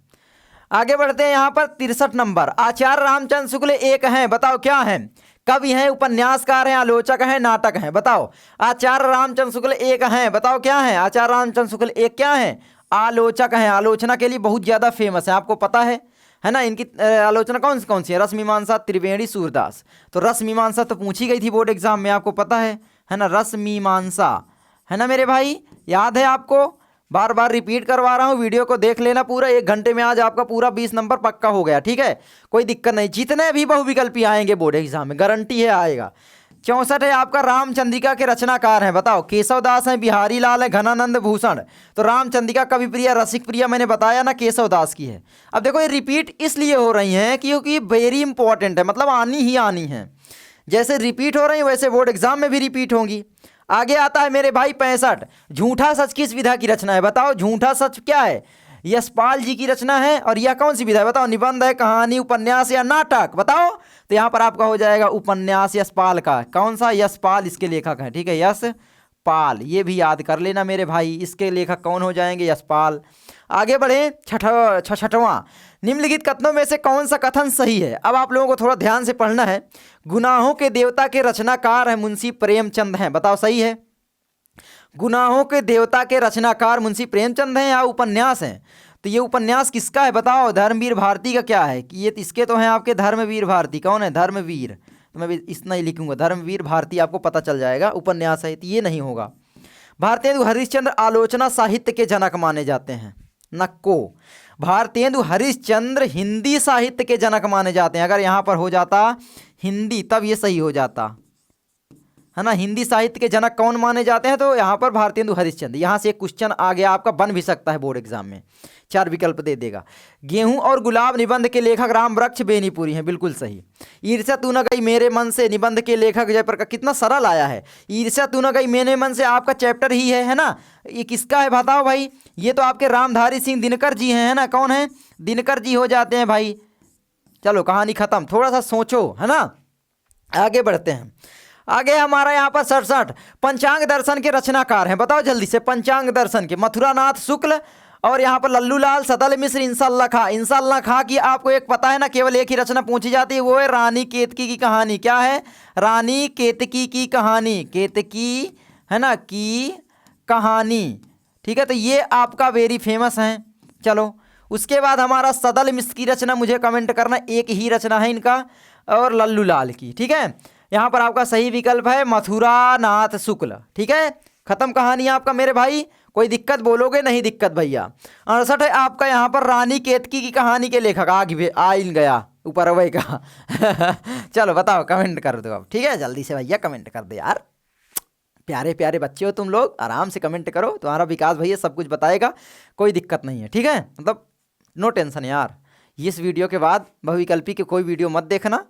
आगे बढ़ते हैं यहाँ पर 63 नंबर। आचार्य रामचंद्र शुक्ल एक हैं, बताओ क्या हैं, कवि हैं, उपन्यासकार हैं, आलोचक हैं, नाटक हैं, बताओ। आचार्य रामचंद्र शुक्ल एक हैं, बताओ क्या हैं, आचार्य रामचंद्र शुक्ल एक क्या हैं, आलोचक हैं। आलोचना के लिए बहुत ज़्यादा फेमस है, आपको पता है ना। इनकी आलोचना कौन सी है, रस मीमांसा, त्रिवेणी, सूरदास। तो रस मीमांसा तो पूछी गई थी बोर्ड एग्जाम में, आपको पता है ना, रस मीमांसा, है ना मेरे भाई, याद है आपको, बार बार रिपीट करवा रहा हूँ, वीडियो को देख लेना पूरा, 1 घंटे में आज आपका पूरा 20 नंबर पक्का हो गया, ठीक है, कोई दिक्कत नहीं। जितने भी बहुविकल्पी आएंगे बोर्ड एग्जाम में, गारंटी है आएगा। 64 है आपका, रामचंद्रिका के रचनाकार हैं, बताओ। केशवदास हैं, बिहारी लाल है, घनानंद, भूषण। तो रामचंद्रिका कवि प्रिया, रसिक प्रिया मैंने बताया ना, केशवदास की है। अब देखो ये रिपीट इसलिए हो रही हैं क्योंकि वेरी इंपॉर्टेंट है, मतलब आनी ही आनी है। जैसे रिपीट हो रही है वैसे बोर्ड एग्जाम में भी रिपीट होंगी। आगे आता है मेरे भाई 65, झूठा सच किस विधा की रचना है, बताओ। झूठा सच क्या है, यशपाल जी की रचना है, और यह कौन सी विधा है, बताओ। निबंध है, कहानी, उपन्यास या नाटक, बताओ। तो यहाँ पर आपका हो जाएगा उपन्यास, यशपाल का, कौन सा, यशपाल इसके लेखक हैं, ठीक है, यशपाल, ये भी याद कर लेना मेरे भाई, इसके लेखक कौन हो जाएंगे, यशपाल। आगे बढ़े, छठवां, निम्नलिखित कथनों में से कौन सा कथन सही है। अब आप लोगों को थोड़ा ध्यान से पढ़ना है। गुनाहों के देवता के रचनाकार है मुंशी प्रेमचंद हैं, बताओ सही है। गुनाहों के देवता के रचनाकार मुंशी प्रेमचंद हैं या उपन्यास हैं। तो ये उपन्यास किसका है, बताओ। धर्मवीर भारती का क्या है, कि ये इसके तो हैं आपके धर्मवीर भारती, कौन है, धर्मवीर। तो मैं भी इतना ही लिखूंगा, धर्मवीर भारती, आपको पता चल जाएगा। उपन्यास है तो ये नहीं होगा। भारतेंदु हरिश्चंद्र आलोचना साहित्य के जनक माने जाते हैं, नक्को। भारतेंदु हरिश्चंद्र हिंदी साहित्य के जनक माने जाते हैं। अगर यहाँ पर हो जाता हिंदी तब ये सही हो जाता, है ना। हिंदी साहित्य के जनक कौन माने जाते हैं, तो यहाँ पर भारतेंदु हरिश्चंद्र। यहाँ से एक क्वेश्चन आ गया आपका, बन भी सकता है बोर्ड एग्जाम में, 4 विकल्प दे देगा। गेहूं और गुलाब निबंध के लेखक राम वृक्ष बेनीपुरी हैं, बिल्कुल सही। ईर्ष्या तू न गई मेरे मन से निबंध के लेखक जयप्रकाश, कितना सरल आया है। ईर्ष्या तू न गई मेरे मन से आपका चैप्टर ही है ना। ये किसका है बताओ भाई, ये तो आपके रामधारी सिंह दिनकर जी हैं, है ना। कौन है, दिनकर जी हो जाते हैं भाई। चलो कहानी खत्म, थोड़ा सा सोचो, है ना। आगे बढ़ते हैं। आगे हमारा यहाँ पर 67 पंचांग दर्शन के रचनाकार हैं, बताओ जल्दी से। पंचांग दर्शन के मथुरानाथ शुक्ल और यहाँ पर लल्लू लाल, सदल मिश्र, इंसाल्लाह खां। इंसाल्लाह खां की आपको एक पता है ना, केवल एक ही रचना पूछी जाती है, वो है रानी केतकी की कहानी। क्या है? रानी केतकी की कहानी, केतकी है ना की कहानी। ठीक है, तो ये आपका वेरी फेमस है। चलो उसके बाद हमारा सदल मिश्र की रचना, मुझे कमेंट करना, एक ही रचना है इनका, और लल्लू लाल की। ठीक है, यहाँ पर आपका सही विकल्प है मथुरानाथ शुक्ल। ठीक है, खत्म कहानी आपका मेरे भाई। कोई दिक्कत बोलोगे? नहीं दिक्कत भैया। 68 है आपका यहाँ पर रानी केतकी की कहानी के लेखक, आ इन गया ऊपर वही का। चलो बताओ, कमेंट कर दो अब। ठीक है, जल्दी से भैया कमेंट कर दे यार, प्यारे प्यारे बच्चे हो तुम लोग, आराम से कमेंट करो, तुम्हारा विकास भैया सब कुछ बताएगा, कोई दिक्कत नहीं है। ठीक है, मतलब नो टेंशन यार। इस वीडियो के बाद बहुविकल्पी की कोई वीडियो मत देखना,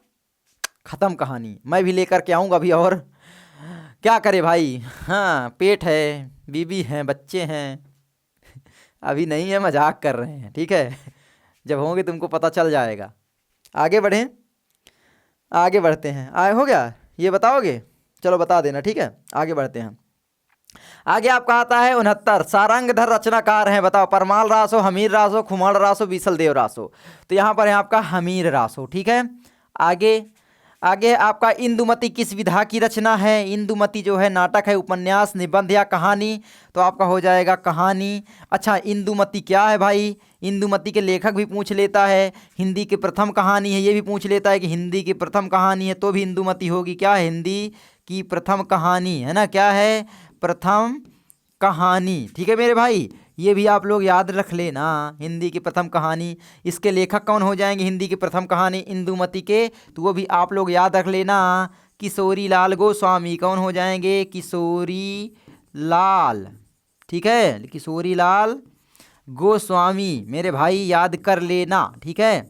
ख़त्म कहानी। मैं भी लेकर के आऊँगा अभी, और क्या करे भाई। हाँ, पेट है, बीबी हैं, बच्चे हैं, अभी नहीं है, मजाक कर रहे हैं। ठीक है, जब होंगे तुमको पता चल जाएगा। आगे बढ़ें, आगे बढ़ते हैं। हो गया ये बताओगे? चलो बता देना। ठीक है, आगे बढ़ते हैं। आगे आपका आता है 69 सारंगधर रचनाकार हैं, बताओ। परमाल रासो, हमीर रासो, खुमाण रासो, बीसल देव रासो। तो यहाँ पर है आपका हमीर रासो। ठीक है, आगे आगे आपका इंदुमती किस विधा की रचना है? इंदुमती जो है नाटक है, उपन्यास, निबंध या कहानी? तो आपका हो जाएगा कहानी। अच्छा, इंदुमती क्या है भाई? इंदुमती के लेखक भी पूछ लेता है। हिंदी की प्रथम कहानी है, ये भी पूछ लेता है कि हिंदी की प्रथम कहानी है, तो भी इंदुमती होगी। क्या है? हिंदी की प्रथम कहानी है ना, क्या है? प्रथम कहानी। ठीक है मेरे भाई, ये भी आप लोग याद रख लेना, हिंदी की प्रथम कहानी। इसके लेखक कौन हो जाएंगे हिंदी की प्रथम कहानी इंदुमती के? तो वो भी आप लोग याद रख लेना, किशोरी लाल गोस्वामी। कौन हो जाएंगे? किशोरी लाल। ठीक है, किशोरी लाल गोस्वामी मेरे भाई, याद कर लेना। ठीक है,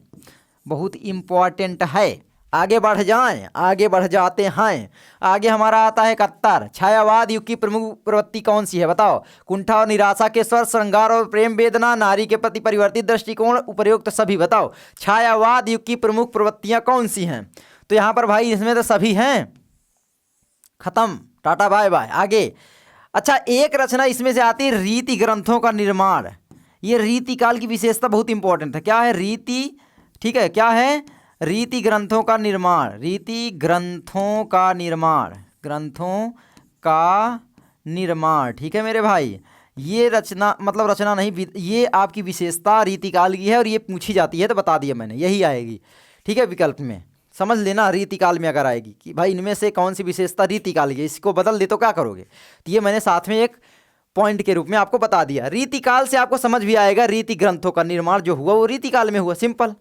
बहुत इम्पॉर्टेंट है। आगे बढ़ जाएं, आगे बढ़ जाते हैं। आगे हमारा आता है 71 छायावाद युग की प्रमुख प्रवृत्ति कौन सी है? बताओ। कुंठा और निराशा के स्वर, श्रृंगार और प्रेम वेदना, नारी के प्रति परिवर्तित दृष्टिकोण, उपयुक्त सभी। बताओ छायावाद युग की प्रमुख प्रवृत्तियां कौन सी हैं? तो यहाँ पर भाई इसमें तो सभी हैं। खत्म, टाटा बाय बाय। आगे अच्छा, एक रचना इसमें से आती है रीति ग्रंथों का निर्माण। ये रीति काल की विशेषता बहुत इंपॉर्टेंट है। क्या है? रीति। ठीक है, क्या है? रीति ग्रंथों का निर्माण, रीति ग्रंथों का निर्माण, ग्रंथों का निर्माण। ठीक है मेरे भाई, ये रचना मतलब रचना नहीं, ये आपकी विशेषता रीतिकाल की है, और ये पूछी जाती है तो बता दिया मैंने, यही आएगी। ठीक है, विकल्प में समझ लेना, रीतिकाल में अगर आएगी कि भाई इनमें से कौन सी विशेषता रीतिकाल की है, इसको बदल दे तो क्या करोगे? तो ये मैंने साथ में एक पॉइंट के रूप में आपको बता दिया। रीतिकाल से आपको समझ भी आएगा, रीति ग्रंथों का निर्माण जो हुआ वो रीतिकाल में हुआ, सिंपल।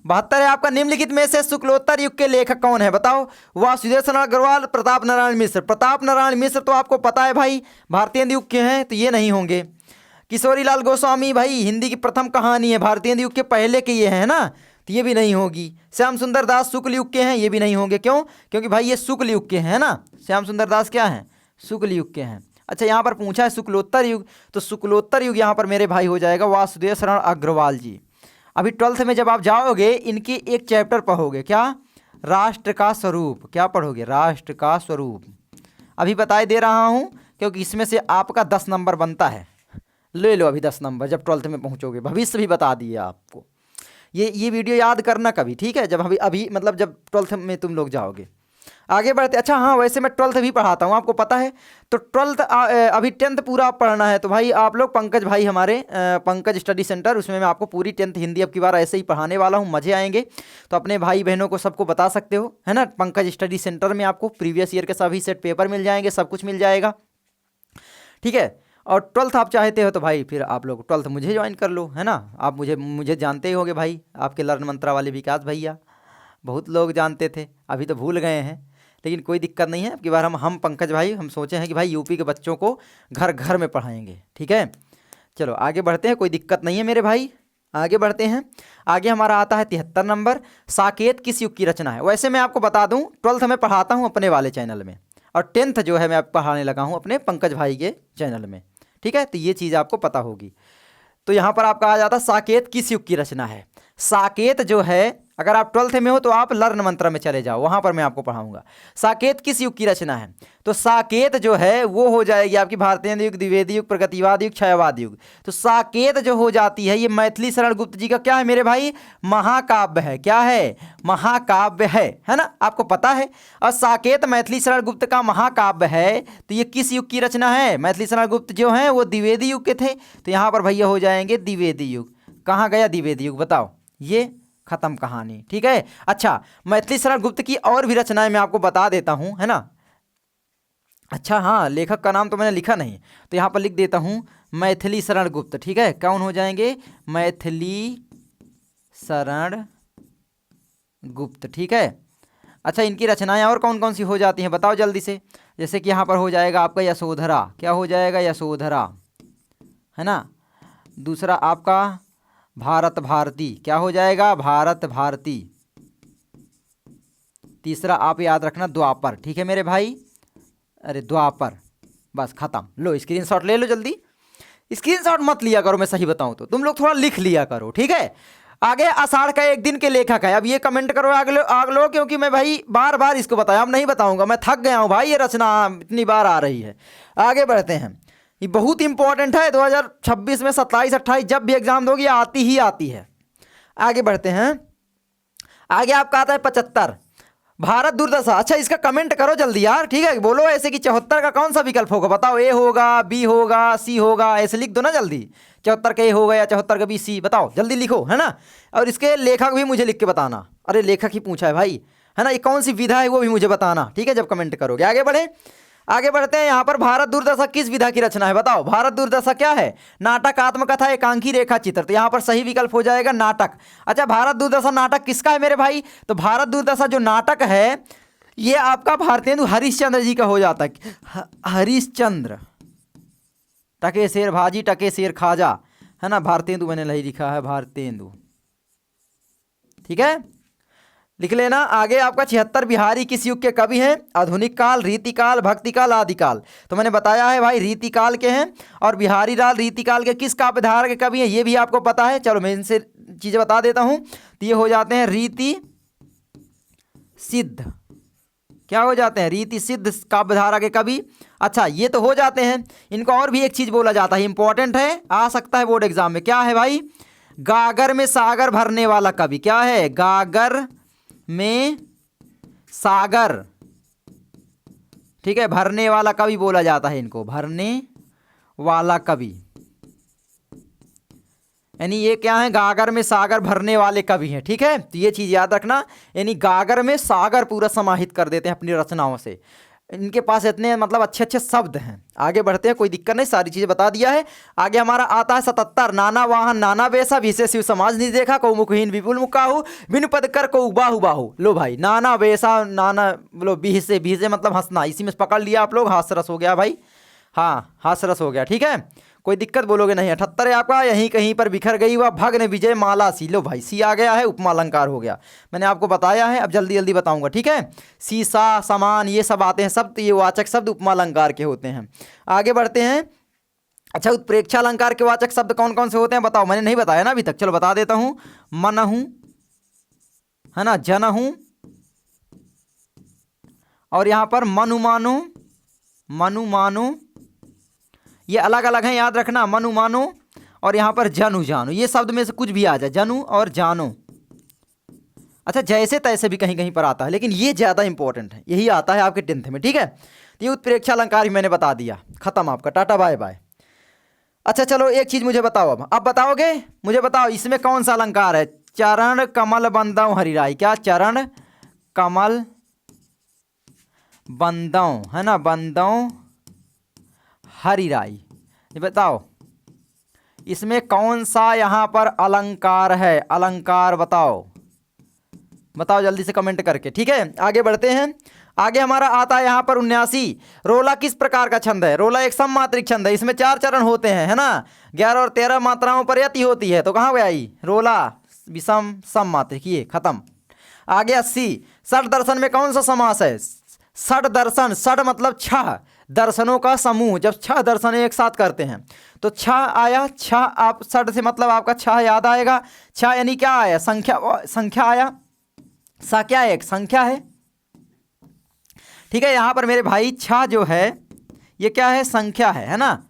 72 है आपका निम्नलिखित में से शुक्लोत्तर युग के लेखक कौन है? बताओ। वासुदेव शरण अग्रवाल, प्रताप नारायण मिश्र। प्रताप नारायण मिश्र तो आपको पता है भाई भारतीय युग के हैं, तो ये नहीं होंगे। किशोरी लाल गोस्वामी भाई हिंदी की प्रथम कहानी है, भारतीय युग के पहले के ये हैं ना, तो ये भी नहीं होगी। श्याम सुंदर दास शुक्ल युग के हैं, ये भी नहीं होंगे। क्यों? क्योंकि भाई ये शुक्ल युग के हैं ना, श्याम सुंदर दास क्या हैं? शुक्ल युग के हैं। अच्छा, यहाँ पर पूछा है शुक्लोत्तर युग, तो शुक्लोत्तर युग यहाँ पर मेरे भाई हो जाएगा वासुदेव शरण अग्रवाल जी। अभी 12th में जब आप जाओगे इनकी एक चैप्टर पढ़ोगे, क्या? राष्ट्र का स्वरूप। क्या पढ़ोगे? राष्ट्र का स्वरूप। अभी बताए दे रहा हूँ, क्योंकि इसमें से आपका 10 नंबर बनता है। ले लो अभी 10 नंबर, जब 12th में पहुँचोगे। भविष्य भी बता दिया आपको, ये वीडियो याद करना कभी। ठीक है, जब अभी मतलब जब 12th में तुम लोग जाओगे। आगे बढ़ते। अच्छा हाँ, वैसे मैं 12th भी पढ़ाता हूँ, आपको पता है। तो 12th अभी 10th पूरा पढ़ना है, तो भाई आप लोग पंकज भाई हमारे पंकज स्टडी सेंटर, उसमें मैं आपको पूरी 10th हिंदी अब की बार ऐसे ही पढ़ाने वाला हूँ, मज़े आएंगे। तो अपने भाई बहनों को सबको बता सकते हो, है ना। पंकज स्टडी सेंटर में आपको प्रीवियस ईयर के सभी सेट पेपर मिल जाएंगे, सब कुछ मिल जाएगा। ठीक है, और 12th आप चाहते हो तो भाई फिर आप लोग 12th मुझे ज्वाइन कर लो, है ना। आप मुझे जानते ही होगे भाई, आपके लर्न मंत्रा वाले विकास भैया, बहुत लोग जानते थे, अभी तो भूल गए हैं, लेकिन कोई दिक्कत नहीं है। अब की बार हम पंकज भाई हम सोचे हैं कि भाई यूपी के बच्चों को घर घर में पढ़ाएंगे। ठीक है, चलो आगे बढ़ते हैं, कोई दिक्कत नहीं है मेरे भाई। आगे बढ़ते हैं। आगे हमारा आता है 73 नंबर साकेत किस युग की रचना है? वैसे मैं आपको बता दूं 12th में पढ़ाता हूं अपने वाले चैनल में, और 10th जो है मैं पढ़ाने लगा हूं अपने पंकज भाई के चैनल में। ठीक है, तो ये चीज़ आपको पता होगी। तो यहाँ पर आपका आ जाता साकेत किस युग की रचना है? साकेत जो है अगर आप 12th में हो तो आप लर्ण मंत्र में चले जाओ, वहां पर मैं आपको पढ़ाऊंगा। साकेत किस युग की रचना है? तो साकेत जो है वो हो जाएगी आपकी भारतेंदु युग, द्विवेदी युग, प्रगतिवाद युग, क्षयवाद युग। तो साकेत जो हो जाती है ये मैथिली शरण गुप्त जी का क्या है मेरे भाई? महाकाव्य है। क्या है? महाकाव्य है ना, आपको पता है। और साकेत मैथिली शरण गुप्त का महाकाव्य है, तो ये किस युग की रचना है? मैथिली शरण गुप्त जो है वो द्विवेदी युग के थे, तो यहाँ पर भैया हो जाएंगे द्विवेदी युग। कहाँ गया द्विवेदी युग बताओ? ये खत्म कहानी, ठीक है। अच्छा, मैथिली शरण गुप्त की और भी रचनाएं मैं आपको बता देता हूं, है ना। अच्छा हाँ, लेखक का नाम तो मैंने लिखा नहीं, तो यहां पर लिख देता हूं मैथिली शरण गुप्त, ठीक है। कौन हो जाएंगे? मैथिली शरण गुप्त, ठीक है। अच्छा, इनकी रचनाएं और कौन कौन सी हो जाती हैं बताओ जल्दी से। जैसे कि यहाँ पर हो जाएगा आपका यशोधरा, क्या हो जाएगा? यशोधरा, है ना। दूसरा आपका भारत भारती, क्या हो जाएगा? भारत भारती। तीसरा आप याद रखना द्वापर, ठीक है मेरे भाई। अरे द्वापर, बस खत्म। लो स्क्रीनशॉट ले लो जल्दी। स्क्रीनशॉट मत लिया करो, मैं सही बताऊं तो तुम लोग थोड़ा लिख लिया करो, ठीक है। आगे आषाढ़ का एक दिन के लेखक है। अब ये कमेंट करो आग लो, क्योंकि मैं भाई बार बार इसको बताया, अब नहीं बताऊंगा, मैं थक गया हूं भाई, ये रचना इतनी बार आ रही है। आगे बढ़ते हैं, ये बहुत इंपॉर्टेंट है। 2026 में 27 28 जब भी एग्जाम दोगे आती ही आती है। आगे बढ़ते हैं, आगे आपका आता है 75 भारत दुर्दशा। अच्छा, इसका कमेंट करो जल्दी यार, ठीक है। बोलो ऐसे कि 74 का कौन सा विकल्प होगा बताओ? ए होगा, बी होगा, सी होगा, ऐसे लिख दो ना जल्दी। 74 का ए होगा या 74 का बी, सी, बताओ जल्दी लिखो, है ना। और इसके लेखक भी मुझे लिख के बताना। अरे लेखक ही पूछा है भाई, है ना। ये कौन सी विधा है वो भी मुझे बताना, ठीक है, जब कमेंट करोगे। आगे बढ़ते हैं। यहाँ पर भारत दुर्दशा किस विधा की रचना है बताओ? भारत दुर्दशा क्या है? नाटक, आत्मकथा, एकांकी, रेखा चित्र। तो यहाँ पर सही विकल्प हो जाएगा नाटक। अच्छा, भारत दुर्दशा नाटक किसका है मेरे भाई? तो भारत दुर्दशा जो नाटक है ये आपका भारतेंदु हरिश्चंद्र जी का हो जाता है। हरिश्चंद्र, टके शेर भाजी टके शेर खाजा, है ना। भारतेंदु मैंने नहीं लिखा है, भारतेंदु, ठीक है, लिख लेना। आगे आपका 76 बिहारी किस युग के कवि हैं? आधुनिक काल, रीतिकाल, भक्तिकाल, आदिकाल। तो मैंने बताया है भाई रीतिकाल के हैं। और बिहारी लाल रीतिकाल के किस काव्यधारा के कवि हैं ये भी आपको पता है। चलो मैं इनसे चीजें बता देता हूं। तो ये हो जाते हैं रीति सिद्ध, क्या हो जाते हैं? रीति सिद्ध काव्यधारा के कवि। अच्छा, ये तो हो जाते हैं। इनको और भी एक चीज बोला जाता है, इंपॉर्टेंट है, आ सकता है बोर्ड एग्जाम में। क्या है भाई? गागर में सागर भरने वाला कवि। क्या है? गागर में सागर, ठीक है, भरने वाला कवि बोला जाता है इनको, भरने वाला कवि। यानी ये क्या है? गागर में सागर भरने वाले कवि हैं, ठीक है। तो ये चीज याद रखना, यानी गागर में सागर पूरा समाहित कर देते हैं अपनी रचनाओं से। इनके पास इतने मतलब अच्छे अच्छे शब्द हैं। आगे बढ़ते हैं, कोई दिक्कत नहीं, सारी चीजें बता दिया है। आगे हमारा आता है 77 नाना वाहन नाना वेशा विशेष शिव समाज नहीं देखा को मुखहीन विपुल मुकाहू बिनु पद कर को बाहु बाहु। लो भाई, नाना वेशा, नाना बोलो बीसे, बीसे मतलब हंसना, इसी में पकड़ लिया आप लोग, हास्यरस हो गया भाई। हाँ, हास्यरस हो गया, ठीक है, कोई दिक्कत बोलोगे नहीं। 78 है आपका यहीं कहीं पर बिखर गई वह भग्न विजय माला सी। लो भाई, सी आ गया है, उपमा अलंकार हो गया, मैंने आपको बताया है। अब जल्दी जल्दी बताऊंगा, ठीक है। सीसा, समान, ये सब आते हैं शब्द, तो ये वाचक शब्द उपमा अलंकार के होते हैं। आगे बढ़ते हैं। अच्छा, उत्प्रेक्षा अलंकार के वाचक शब्द कौन कौन से होते हैं बताओ? मैंने नहीं बताया ना अभी तक, चलो बता देता हूं। मनहूं, है ना, जनहूं, और यहां पर मनुमानो, मनुमानो, ये अलग अलग हैं, याद रखना। मनु मानो और यहाँ पर जनु जानो, ये शब्द में से कुछ भी आ जाए, जनु और जानो। अच्छा, जैसे तैसे भी कहीं कहीं पर आता है, लेकिन ये ज़्यादा इंपॉर्टेंट है, यही आता है आपके 10th में, ठीक है। तो ये उत्प्रेक्षा अलंकार मैंने बता दिया, खत्म आपका, टाटा बाय बाय। अच्छा चलो, एक चीज़ मुझे बताओ, अब बताओगे, मुझे बताओ इसमें कौन सा अलंकार है? चरण कमल बंदौ हरिराई। क्या? चरण कमल बंदौ, है ना, बंदौ हरिराई। ये बताओ इसमें कौन सा यहाँ पर अलंकार है? अलंकार बताओ, बताओ जल्दी से कमेंट करके, ठीक है। आगे बढ़ते हैं। आगे हमारा आता है यहाँ पर 79 रोला किस प्रकार का छंद है? रोला एक सममात्रिक छंद है, इसमें 4 चरण होते हैं, है ना। 11 और 13 मात्राओं पर यति होती है, तो कहाँ पे आई? रोला विषम सममात्रिक, ये खत्म। आगे 80 षट दर्शन में कौन सा समास है? षट दर्शन, षट मतलब 6 दर्शनों का समूह, जब 6 दर्शन एक साथ करते हैं तो 6 आया। 6 आप षट से मतलब आपका 6 याद आएगा। 6 यानी क्या आया? संख्या, संख्या आया, सा क्या है? एक संख्या है। ठीक है, यहां पर मेरे भाई छा जो है ये क्या है? संख्या है ना,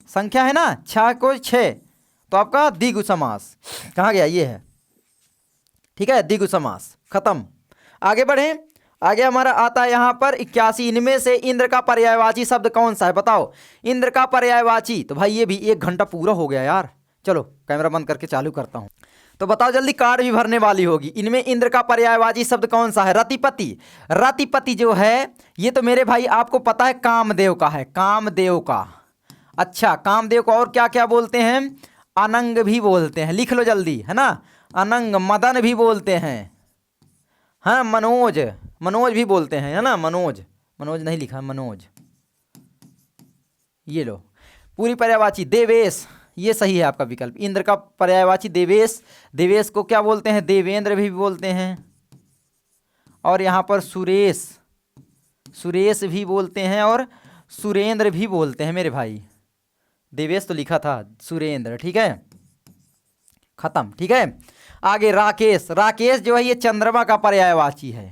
संख्या है ना, छा को छः, तो आपका द्विगु समास कहाँ गया? ये है। ठीक है, द्विगु समास खत्म। आगे बढ़े, आगे हमारा आता है यहाँ पर 81। इनमें से इंद्र का पर्यायवाची शब्द कौन सा है? बताओ इंद्र का पर्यायवाची। तो भाई ये भी 1 घंटा पूरा हो गया यार। चलो कैमरा बंद करके चालू करता हूँ। तो बताओ जल्दी, कार्ड भी भरने वाली होगी। इनमें इंद्र का पर्यायवाची शब्द कौन सा है? रतिपति। रतिपति जो है ये तो मेरे भाई आपको पता है कामदेव का है, कामदेव का। अच्छा, कामदेव को और क्या क्या बोलते हैं? अनंग भी बोलते हैं, लिख लो जल्दी, है ना। अनंग, मदन भी बोलते हैं, हाँ, मनोज, मनोज भी बोलते हैं, है ना। मनोज, मनोज नहीं लिखा, मनोज। ये लो पूरी पर्यायवाची। देवेश, ये सही है आपका विकल्प। इंद्र का पर्यायवाची देवेश। देवेश को क्या बोलते हैं? देवेंद्र भी बोलते हैं। और यहाँ पर सुरेश, सुरेश भी बोलते हैं और सुरेंद्र भी बोलते हैं मेरे भाई। देवेश तो लिखा था, सुरेंद्र। ठीक है, खत्म। ठीक है, आगे राकेश। राकेश जो है ये चंद्रमा का पर्यायवाची है।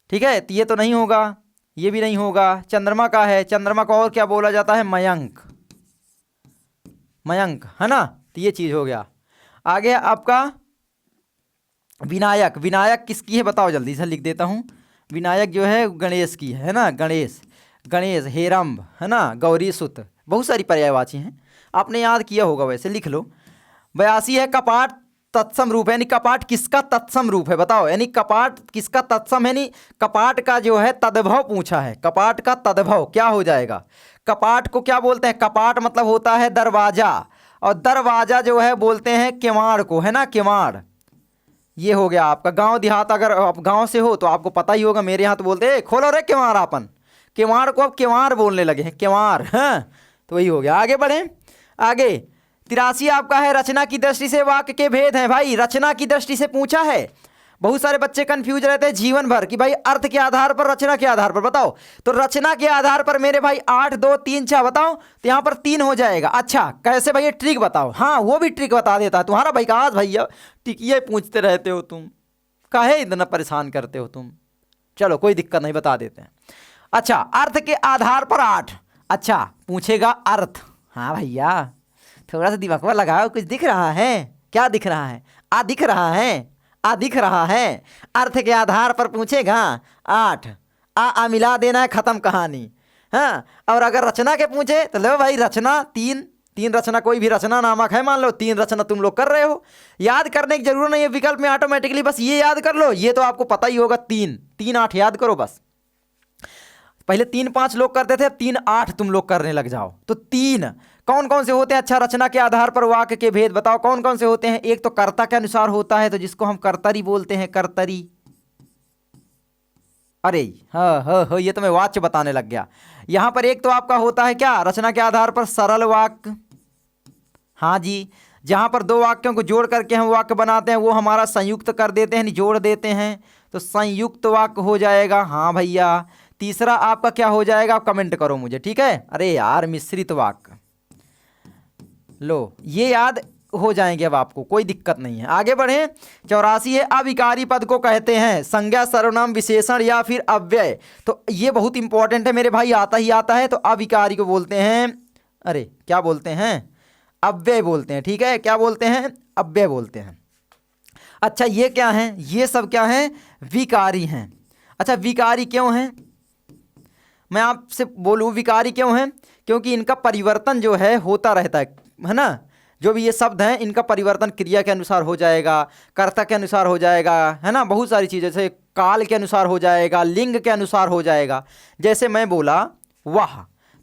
ठीक है, तो ये तो नहीं होगा, ये भी नहीं होगा, चंद्रमा का है। चंद्रमा को और क्या बोला जाता है? मयंक, मयंक, है ना। तो ये चीज हो गया। आगे आपका विनायक। विनायक किसकी है बताओ जल्दी से, लिख देता हूँ। विनायक जो है गणेश की है ना। गणेश, गणेश, हेरम्ब, है ना, गौरी सुत, बहुत सारी पर्यायवाची हैं, आपने याद किया होगा, वैसे लिख लो। 82 है कपाट तत्सम रूप है, यानी कपाट किसका तत्सम रूप है बताओ। यानी कपाट किसका तत्सम है, यानी कपाट का जो है तद्भव पूछा है। कपाट का तद्भव क्या हो जाएगा? कपाट को क्या बोलते हैं? कपाट मतलब होता है दरवाजा, और दरवाजा जो है बोलते हैं किवाड़ को, है ना, किवाड़। ये हो गया आपका। गांव देहात, अगर आप गांव से हो तो आपको पता ही होगा। मेरे यहाँ तो बोलते हैं खोलो रे किवाड़, अपन किवाड़ को अब किवाड़ बोलने लगे हैं, किवाड़। हाँ, तो वही हो गया। आगे बढ़ें, आगे 83 आपका है रचना की दृष्टि से वाक्य के भेद हैं। भाई रचना की दृष्टि से पूछा है। बहुत सारे बच्चे कंफ्यूज रहते हैं जीवन भर कि भाई अर्थ के आधार पर, रचना के आधार पर बताओ। तो रचना के आधार पर मेरे भाई 8 2 3 6 बताओ, तो यहाँ पर 3 हो जाएगा। अच्छा कैसे भैया? ट्रिक बताओ। हाँ वो भी ट्रिक बता देता है तुम्हारा भाई का। आज भैया ट्रिक ये पूछते रहते हो तुम, काहे इतना परेशान करते हो तुम। चलो कोई दिक्कत नहीं, बता देते हैं। अच्छा, अर्थ के आधार पर 8। अच्छा पूछेगा अर्थ। हाँ भैया थोड़ा सा दिमाग में लगाओ, कुछ दिख रहा है? क्या दिख रहा है? आ दिख रहा है, आ दिख रहा है। अर्थ के आधार पर पूछेगा 8, आ मिला देना है, खत्म कहानी। हाँ, और अगर रचना के पूछे तो लो भाई रचना 3 रचना, कोई भी रचना नामक है, मान लो 3 रचना तुम लोग कर रहे हो। याद करने की जरूरत नहीं है विकल्प में, ऑटोमेटिकली बस ये याद कर लो। ये तो आपको पता ही होगा, 3 3 8 याद करो बस। पहले 3 5 लोग करते थे, 3 8 तुम लोग करने लग जाओ। तो 3 कौन कौन से होते हैं? अच्छा, रचना के आधार पर वाक्य के भेद बताओ कौन कौन से होते हैं। एक तो कर्ता के अनुसार होता है, तो जिसको हम कर्तरी बोलते हैं, कर्तरी। अरे हाँ, ये तो मैं वाच्य बताने लग गया। यहां पर एक तो आपका होता है क्या, रचना के आधार पर सरल वाक्य। हाँ जी, जहां पर 2 वाक्यों को जोड़ करके हम वाक्य बनाते हैं वो हमारा संयुक्त कर देते हैं, जोड़ देते हैं, तो संयुक्त वाक्य हो जाएगा। हाँ भैया। तीसरा आपका क्या हो जाएगा? आप कमेंट करो मुझे, ठीक है। अरे यार मिश्रित वाक्य, लो ये याद हो जाएंगे अब आपको, कोई दिक्कत नहीं है। आगे बढ़े। 84 है अविकारी पद को कहते हैं संज्ञा, सर्वनाम, विशेषण या फिर अव्यय। तो ये बहुत इंपॉर्टेंट है मेरे भाई, आता ही आता है। तो अविकारी को बोलते हैं, अरे क्या बोलते हैं? अव्यय बोलते हैं। ठीक है, क्या बोलते हैं? अव्यय बोलते हैं। अच्छा ये क्या है? ये सब क्या है? विकारी हैं। अच्छा विकारी क्यों हैं? मैं आपसे बोलूँ विकारी क्यों हैं? क्योंकि इनका परिवर्तन जो है होता रहता है ना। जो भी ये शब्द हैं इनका परिवर्तन क्रिया के अनुसार हो जाएगा, कर्ता के अनुसार हो जाएगा, है ना। बहुत सारी चीज़ें, जैसे काल के अनुसार हो जाएगा, लिंग के अनुसार हो जाएगा। जैसे मैं बोला वाह,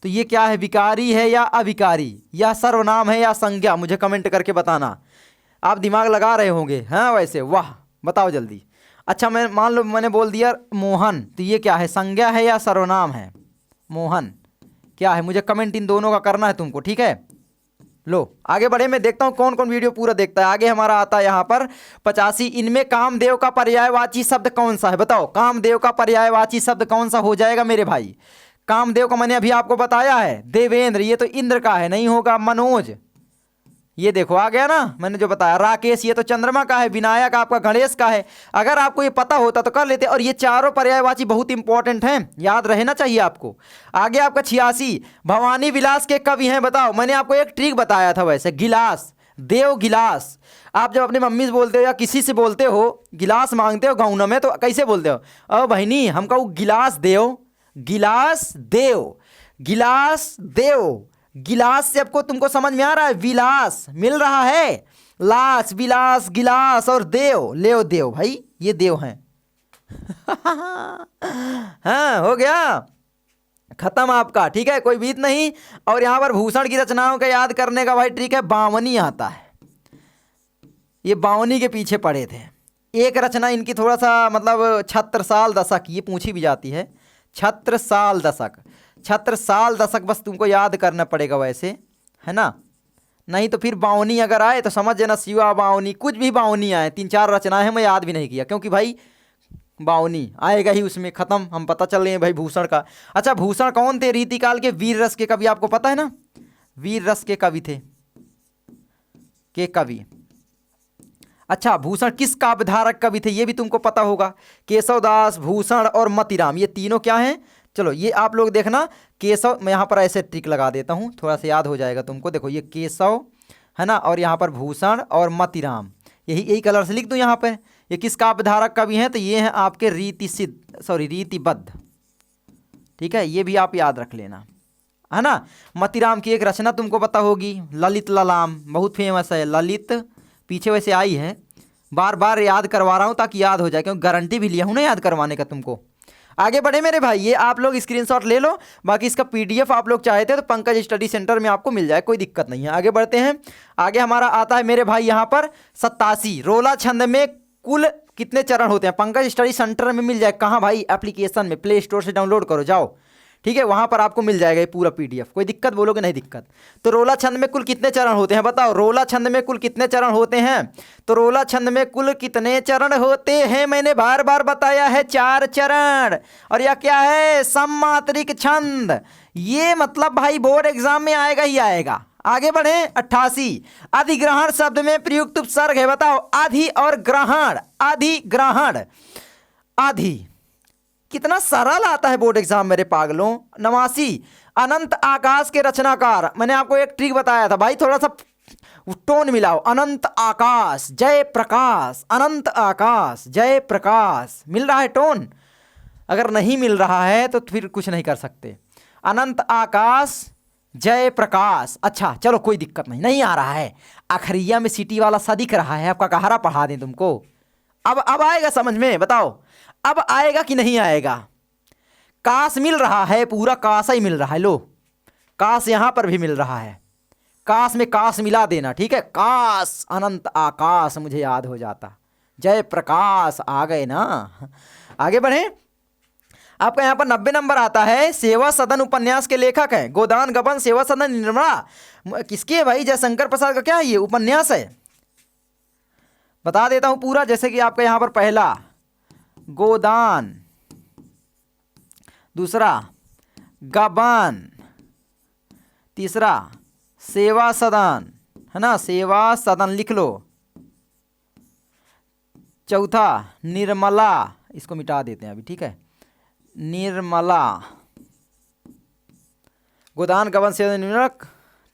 तो ये क्या है? विकारी है या अविकारी, या सर्वनाम है या संज्ञा? मुझे कमेंट करके बताना। आप दिमाग लगा रहे होंगे। हाँ वैसे वाह बताओ जल्दी। अच्छा मैं मान लो मैंने बोल दिया मोहन, तो ये क्या है? संज्ञा है या सर्वनाम है? मोहन क्या है? मुझे कमेंट इन दोनों का करना है तुमको, ठीक है। लो आगे बढ़े, मैं देखता हूँ कौन कौन वीडियो पूरा देखता है। आगे हमारा आता है यहाँ पर 85। इनमें कामदेव का पर्यायवाची शब्द कौन सा है? बताओ कामदेव का पर्यायवाची शब्द कौन सा हो जाएगा मेरे भाई? कामदेव का मैंने अभी आपको बताया है देवेंद्र, ये तो इंद्र का है, नहीं होगा। मनोज, ये देखो आ गया ना, मैंने जो बताया। राकेश ये तो चंद्रमा का है, विनायक आपका गणेश का है। अगर आपको ये पता होता तो कर लेते। और ये चारों पर्यायवाची बहुत इंपॉर्टेंट हैं, याद रहना चाहिए आपको। आगे आपका 86, भवानी विलास के कवि हैं बताओ। मैंने आपको एक ट्रिक बताया था वैसे, गिलास, देव गिलास। आप जब अपनी मम्मी से बोलते हो या किसी से बोलते हो, गिलास मांगते हो गाँव में, तो कैसे बोलते हो? ओ बहनी हमको गिलास देव, गिलास देव, गिलास देव। गिलास से आपको तुमको समझ में आ रहा है? विलास मिल रहा है, लास, विलास, गिलास और देव, लेव देव, भाई ये देव हैं। हाँ हो गया, खत्म आपका, ठीक है, कोई बीत नहीं। और यहां पर भूषण की रचनाओं का याद करने का भाई ट्रिक है, बावनी आता है। ये बावनी के पीछे पड़े थे। एक रचना इनकी थोड़ा सा मतलब छत्रसाल दशक, ये पूछी भी जाती है, छत्रसाल दशक, छत्रसाल दशक बस तुमको याद करना पड़ेगा वैसे, है ना। नहीं तो फिर बावनी अगर आए तो समझ जाना, शिवा बावनी, कुछ भी बावनी आए, 3-4 रचनाएं हैं, मैं याद भी नहीं किया क्योंकि भाई बावनी आएगा ही उसमें, खत्म। हम पता चल रहे हैं भाई भूषण का। अच्छा भूषण कौन थे? रीतिकाल के वीर रस के कवि, आपको पता है ना, वीर रस के कवि थे, के कवि। अच्छा भूषण किस काव्यधारक कवि थे ये भी तुमको पता होगा। केशवदास, भूषण और मतीराम, ये तीनों क्या हैं? चलो ये आप लोग देखना। केशव, मैं यहाँ पर ऐसे ट्रिक लगा देता हूँ, थोड़ा सा याद हो जाएगा तुमको। देखो ये केशव है ना, और यहाँ पर भूषण और मतीराम, यही कलर से लिख दूँ यहाँ पर। ये किस काव्यधारक कवि हैं? तो ये हैं आपके रीतिबद्ध, ठीक है, ये भी आप याद रख लेना, है ना। मतीराम की एक रचना तुमको पता होगी, ललित ललाम, बहुत फेमस है। ललित पीछे वैसे आई है, बार बार याद करवा रहा हूँ ताकि याद हो जाए, क्योंकि गारंटी भी लिया हूँ ना याद करवाने का तुमको। आगे बढ़े मेरे भाई, ये आप लोग स्क्रीनशॉट ले लो, बाकी इसका पीडीएफ आप लोग चाहते हैं तो पंकज स्टडी सेंटर में आपको मिल जाए, कोई दिक्कत नहीं है। आगे बढ़ते हैं। आगे हमारा आता है मेरे भाई यहाँ पर 87, रोला छंद में कुल कितने चरण होते हैं? पंकज स्टडी सेंटर में मिल जाए। कहाँ भाई? एप्लीकेशन में, प्ले स्टोर से डाउनलोड करो जाओ, ठीक है, वहां पर आपको मिल जाएगा ये पूरा पीडीएफ। कोई दिक्कत बोलोगे? नहीं दिक्कत। तो रोला छंद में कुल कितने चरण होते हैं बताओ? रोला छंद में कुल कितने चरण होते हैं? तो रोला छंद में कुल कितने चरण होते हैं? मैंने बार बार बताया है, 4 चरण। और यह क्या है? सममात्रिक छंद। ये मतलब भाई बोर्ड एग्जाम में आएगा ही आएगा। आगे बढ़े। 88, अधिग्रहण शब्द में प्रयुक्त उपसर्ग है बताओ। आधि और ग्रहण, अधिग्रहण, आधि, कितना सरल आता है बोर्ड एग्जाम मेरे पागलों। 89, अनंत आकाश के रचनाकार, मैंने आपको एक ट्रिक बताया था भाई, थोड़ा सा टोन मिलाओ। अनंत आकाश जय प्रकाश, अनंत आकाश जय प्रकाश, मिल रहा है टोन? अगर नहीं मिल रहा है तो फिर कुछ नहीं कर सकते। अनंत आकाश जय प्रकाश। अच्छा चलो कोई दिक्कत नहीं, नहीं आ रहा है, अखरिया में सिटी वाला सा दिख रहा है, आपका कहारा पढ़ा दें तुमको। अब आएगा समझ में, बताओ अब आएगा कि नहीं आएगा? काश मिल रहा है, पूरा काश ही मिल रहा है। लो काश यहां पर भी मिल रहा है, काश में काश मिला देना, ठीक है। काश अनंत आकाश मुझे याद हो जाता। जय प्रकाश आ गए ना। आगे बढ़े। आपका यहाँ पर 90 नंबर आता है। सेवा सदन उपन्यास के लेखक हैं गोदान गबन, सेवा सदन निर्मला, किसके है भाई? जयशंकर प्रसाद का क्या है? ये उपन्यास है, बता देता हूं पूरा। जैसे कि आपका यहाँ पर पहला गोदान, दूसरा गबन, तीसरा सेवा सदन, है ना, सेवा सदन लिख लो। चौथा निर्मला, इसको मिटा देते हैं अभी, ठीक है, निर्मला, गोदान गबन सेवा निर्मलक,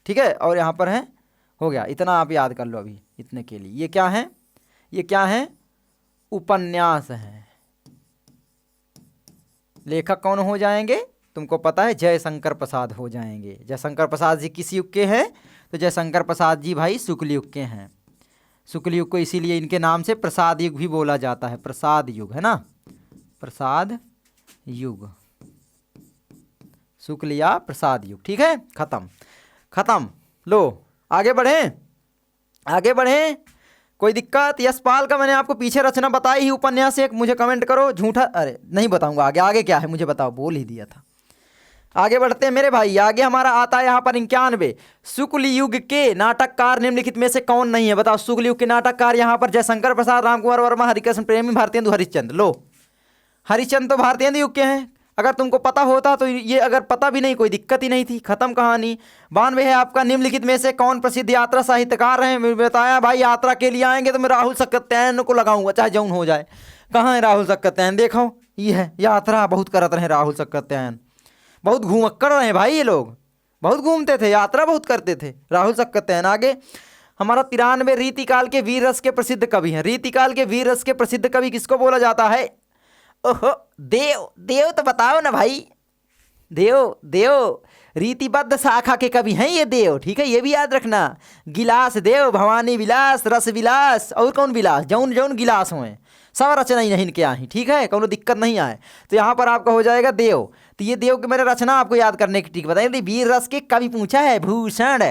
ठीक है। और यहाँ पर है, हो गया, इतना आप याद कर लो अभी इतने के लिए। ये क्या है? ये क्या है? उपन्यास है। लेखक कौन हो जाएंगे तुमको पता है? जयशंकर प्रसाद हो जाएंगे। जयशंकर प्रसाद जी किस युग के हैं? तो जयशंकर प्रसाद जी भाई शुक्ल युग के हैं। शुक्ल युग को इसीलिए इनके नाम से प्रसाद युग भी बोला जाता है, प्रसाद युग, है ना, प्रसाद युग, शुक्ल या प्रसाद युग, ठीक है। खत्म खत्म। लो आगे बढ़ें, आगे बढ़ें, कोई दिक्कत? यशपाल का मैंने आपको पीछे रचना बताई ही, उपन्यास एक, मुझे कमेंट करो झूठा, अरे नहीं बताऊंगा आगे। आगे क्या है मुझे बताओ, बोल ही दिया था। आगे बढ़ते हैं मेरे भाई। आगे हमारा आता है यहाँ पर 91, शुक्ल युग के नाटककार निम्नलिखित में से कौन नहीं है बताओ? शुक्ल युग के नाटककार यहाँ पर जयशंकर प्रसाद, रामकुमार वर्मा, हरिकृष्ण प्रेमी, भारतेंदु हरिश्चंद्र। लो हरिश्चंद्र तो भारतेंदु युग के हैं, अगर तुमको पता होता तो ये, अगर पता भी नहीं कोई दिक्कत ही नहीं थी, खत्म कहानी। 92 है आपका, निम्नलिखित में से कौन प्रसिद्ध यात्रा साहित्यकार हैं? मैंने बताया भाई यात्रा के लिए आएंगे तो मैं राहुल सक्सेना को लगाऊंगा चाहे जौन हो जाए। कहाँ है राहुल सक्सेना? देखो ये है, यात्रा बहुत करत रहे राहुल सक्सेना, बहुत घूमक्कड़ रहे भाई, ये लोग बहुत घूमते थे, यात्रा बहुत करते थे राहुल सक्सेना। आगे हमारा 93 रीतिकाल के वीर रस के प्रसिद्ध कवि हैं। रीतिकाल के वीर रस के प्रसिद्ध कवि किसको बोला जाता है? ओहो, देव। देव तो बताओ ना भाई, देव देव रीतिबद्ध शाखा के कवि हैं ये देव, ठीक है, ये भी याद रखना। गिलास देव, भवानी विलास, रस विलास, और कौन विलास, जौन जौन गिलास हुए सब रचना ही नहीं इनके आई, ठीक है, कोनो दिक्कत नहीं आए। तो यहाँ पर आपका हो जाएगा देव। तो ये देव के मेरे रचना आपको याद करने की ठीक बताइए। वीर रस के कवि पूछा है भूषण।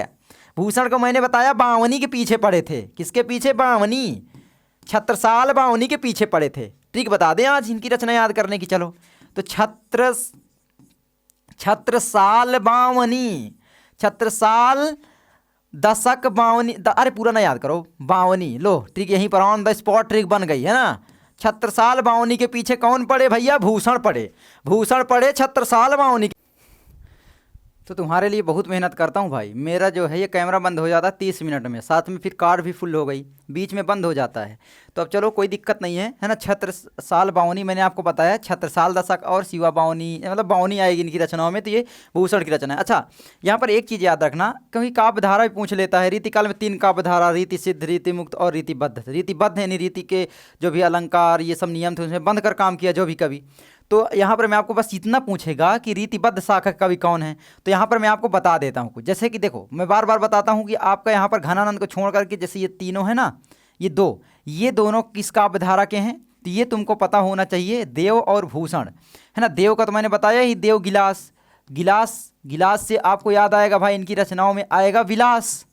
भूषण को मैंने बताया बावनी के पीछे पड़े थे। किसके पीछे? बावनी, छत्रसाल बावनी के पीछे पड़े थे। ठीक बता दें आज इनकी रचना याद करने की। चलो तो छत्रसाल बावनी, छत्रसाल दशक बावनी, अरे पूरा ना याद करो, बावनी। लो ट्रिक यहीं पर ऑन द स्पॉट ट्रिक बन गई है ना। छत्रसाल बावनी के पीछे कौन पड़े भैया? भूषण पड़े। भूषण पड़े छत्रसाल बावनी। तो तुम्हारे लिए बहुत मेहनत करता हूँ भाई। मेरा जो है ये कैमरा बंद हो जाता है 30 मिनट में, साथ में फिर कार्ड भी फुल हो गई, बीच में बंद हो जाता है। तो अब चलो कोई दिक्कत नहीं है ना। छत्रसाल बावनी मैंने आपको बताया, छत्रसाल दशक और शिवा बावनी, मतलब बावनी आएगी इनकी रचनाओं में। तो ये भूषण की रचना है। अच्छा यहाँ पर एक चीज़ याद रखना, क्योंकि काव्यधारा भी पूछ लेता है। रीतिकाल में 3 काव्यधारा, रीति सिद्ध, रीति मुक्त और रीतिबद्ध। रीतिबद्ध यानी रीति के जो भी अलंकार ये सब नियम थे उसमें बंध कर काम किया जो भी कवि। तो यहाँ पर मैं आपको बस इतना पूछेगा कि रीतिबद्ध शाखा कवि कौन है, तो यहाँ पर मैं आपको बता देता हूँ कुछ। जैसे कि देखो मैं बार बार बताता हूँ कि आपका यहाँ पर घनानंद को छोड़ करके जैसे ये तीनों है ना, ये दोनों किस काव्यधारा के हैं? तो ये तुमको पता होना चाहिए, देव और भूषण है ना। देव का तो मैंने बताया ही, देव गिलास। गिलास से आपको याद आएगा भाई इनकी रचनाओं में आएगा विलास।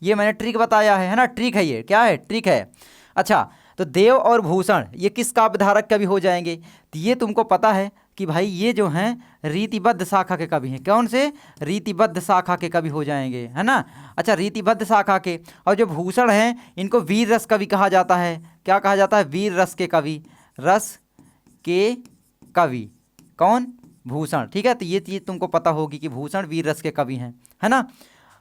ये मैंने ट्रिक बताया है ना, ट्रिक है ये, क्या है? ट्रिक है। अच्छा तो देव और भूषण ये किस काव्यधारक कवि हो जाएंगे? तो ये तुमको पता है कि भाई ये जो हैं रीतिबद्ध शाखा के कवि हैं। कौन से? रीतिबद्ध शाखा के कवि हो जाएंगे, है ना। अच्छा रीतिबद्ध शाखा के। और जो भूषण हैं इनको वीर रस कवि कहा जाता है। क्या कहा जाता है? वीर रस के कवि। रस के कवि कौन? भूषण, ठीक है। तो ये चीज़ तुमको पता होगी कि भूषण वीर रस के कवि हैं, है ना।